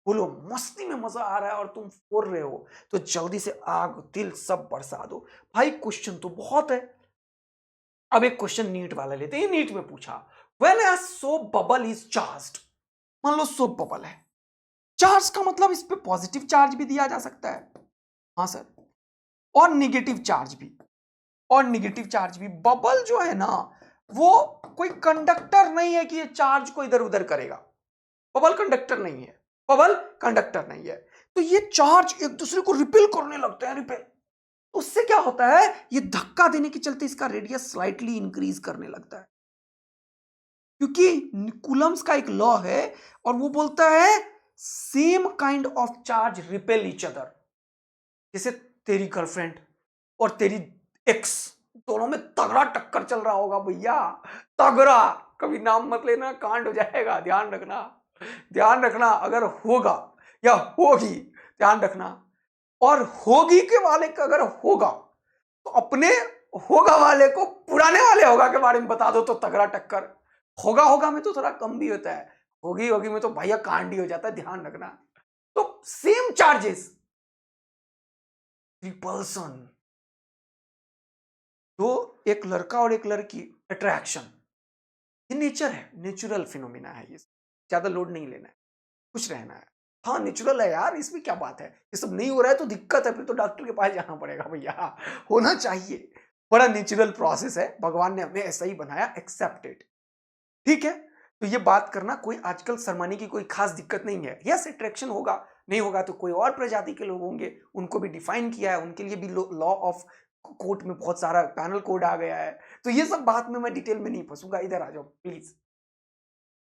बोलो मस्ती में मजा आ रहा है और तुम फोड़ रहे हो तो जल्दी से आग तिल सब बरसा दो भाई। क्वेश्चन तो बहुत है। अब एक क्वेश्चन नीट वाला लेते हैं। नीट में पूछा, when a soap bubble is charged, मान लो सोप बबल है, चार्ज का मतलब इस पे पॉजिटिव चार्ज भी दिया जा सकता है, हाँ सर, और निगेटिव चार्ज भी, बबल जो है ना वो कोई कंडक्टर नहीं है कि ये चार्ज को इधर उधर करेगा। बबल कंडक्टर नहीं है, तो ये चार्ज एक दूसरे को रिपेल करने लगते हैं, रिपेल। उससे क्या होता है, ये धक्का देने के चलते इसका रेडियस स्लाइटली इंक्रीज करने लगता है, क्योंकि कूलम्स का एक लॉ है और वो बोलता है same kind of charge repel each other. जैसे तेरी गर्लफ्रेंड और तेरी एक्स दोनों में तगड़ा टक्कर चल रहा होगा भैया, तगड़ा, कभी नाम मत लेना, कांड हो जाएगा, ध्यान रखना। अगर होगा या होगी, ध्यान रखना। और होगी के वाले का अगर होगा तो अपने होगा वाले को पुराने वाले होगा के बारे में बता दो तो तगड़ा टक्कर। होगा में तो थोड़ा कम भी होता है, होगी में तो भैया कांड ही हो जाता है, ध्यान रखना। तो सेम चार्जेस, रिपल्सन, तो एक लड़का और एक लड़की, अट्रैक्शन, ये नेचर है, नेचुरल फिनोमिना है, ये ज्यादा लोड नहीं लेना है, खुश रहना है। हाँ नेचुरल है यार, इसमें क्या बात है, ये सब नहीं हो रहा है तो दिक्कत है, फिर तो डॉक्टर के पास जाना पड़ेगा भैया, होना चाहिए। बड़ा नेचुरल प्रोसेस है, भगवान ने हमें ऐसा ही बनाया, एक्सेप्टेड, ठीक है। तो ये बात करना कोई आजकल शर्माने की कोई खास दिक्कत नहीं है। यस अट्रैक्शन होगा, नहीं होगा तो कोई और प्रजाति के लोग होंगे, उनको भी डिफाइन किया है, उनके लिए भी लॉ ऑफ कोर्ट में बहुत सारा पैनल कोड आ गया है। तो ये सब बात में मैं डिटेल में नहीं फंसूंगा, इधर आ जाओ please.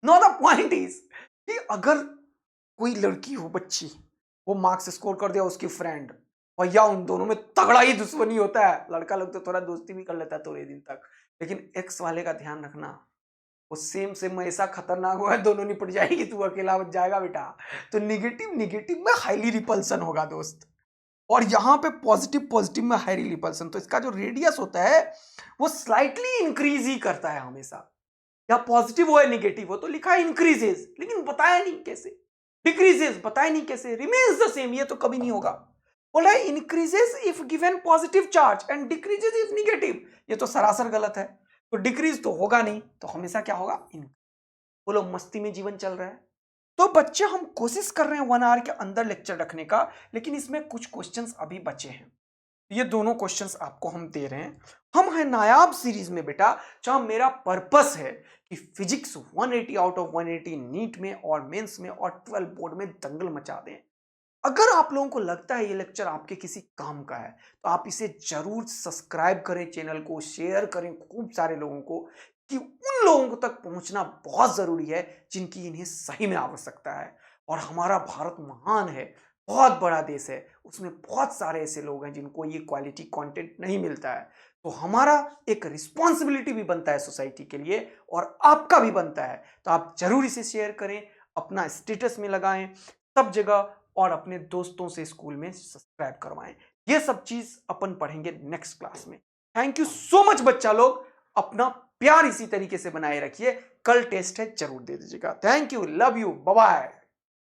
Know the point is कि अगर कोई लड़की हो, बच्ची, वो मार्क्स स्कोर कर दिया उसकी फ्रेंड, भैया उन दोनों में तगड़ा ही दुश्मनी होता है। लड़का लोग तो थोड़ा दोस्ती भी कर लेता है थोड़े दिन तक, लेकिन एक्स वाले का ध्यान रखना, वो सेम में ऐसा खतरनाक हुआ है, दोनों निपट जाएगी, तू अकेला बच जाएगा बेटा। तो निगेटिव में हाईली रिपल्सन होगा दोस्त, और यहां पे पॉजिटिव में हाईली रिपल्सन। तो इसका जो रेडियस होता है वो स्लाइटली इंक्रीज ही करता है हमेशा, या पॉजिटिव हो या निगेटिव हो तो लिखा है इंक्रीजेस, लेकिन बताया नहीं कैसे, डिक्रीजेस बताया नहीं कैसे, रिमेन्स द सेम, ये तो कभी नहीं होगा। बोल रहा है increases if given positive charge and decreases if negative, ये तो सरासर गलत है। तो डिक्रीज तो होगा नहीं, तो हमेशा क्या होगा, बोलो मस्ती में जीवन चल रहा है। तो बच्चे हम कोशिश कर रहे हैं 1 आवर के अंदर लेक्चर रखने का, लेकिन इसमें कुछ क्वेश्चंस अभी बचे हैं। ये दोनों क्वेश्चंस आपको हम दे रहे हैं। हम है नायाब सीरीज में बेटा, जहां मेरा पर्पस है कि फिजिक्स 180 आउट ऑफ 180 नीट में और मेंस में और 12 बोर्ड में दंगल मचा दें। अगर आप लोगों को लगता है ये लेक्चर आपके किसी काम का है तो आप इसे जरूर सब्सक्राइब करें, चैनल को शेयर करें खूब सारे लोगों को, कि उन लोगों तक पहुंचना बहुत जरूरी है जिनकी इन्हें सही में आवश्यकता है। और हमारा भारत महान है, बहुत बड़ा देश है, उसमें बहुत सारे ऐसे लोग हैं जिनको ये क्वालिटी कंटेंट नहीं मिलता है। तो हमारा एक रिस्पॉन्सिबिलिटी भी बनता है सोसाइटी के लिए, और आपका भी बनता है। तो आप जरूर इसे शेयर करें, अपना स्टेटस में लगाएं सब जगह, और अपने दोस्तों से स्कूल में सब्सक्राइब करवाएं। ये सब चीज अपन पढ़ेंगे नेक्स्ट क्लास में। थैंक यू सो मच बच्चा लोग, अपना प्यार इसी तरीके से बनाए रखिए। कल टेस्ट है, जरूर दे दीजिएगा। Thank you, love you, bye bye.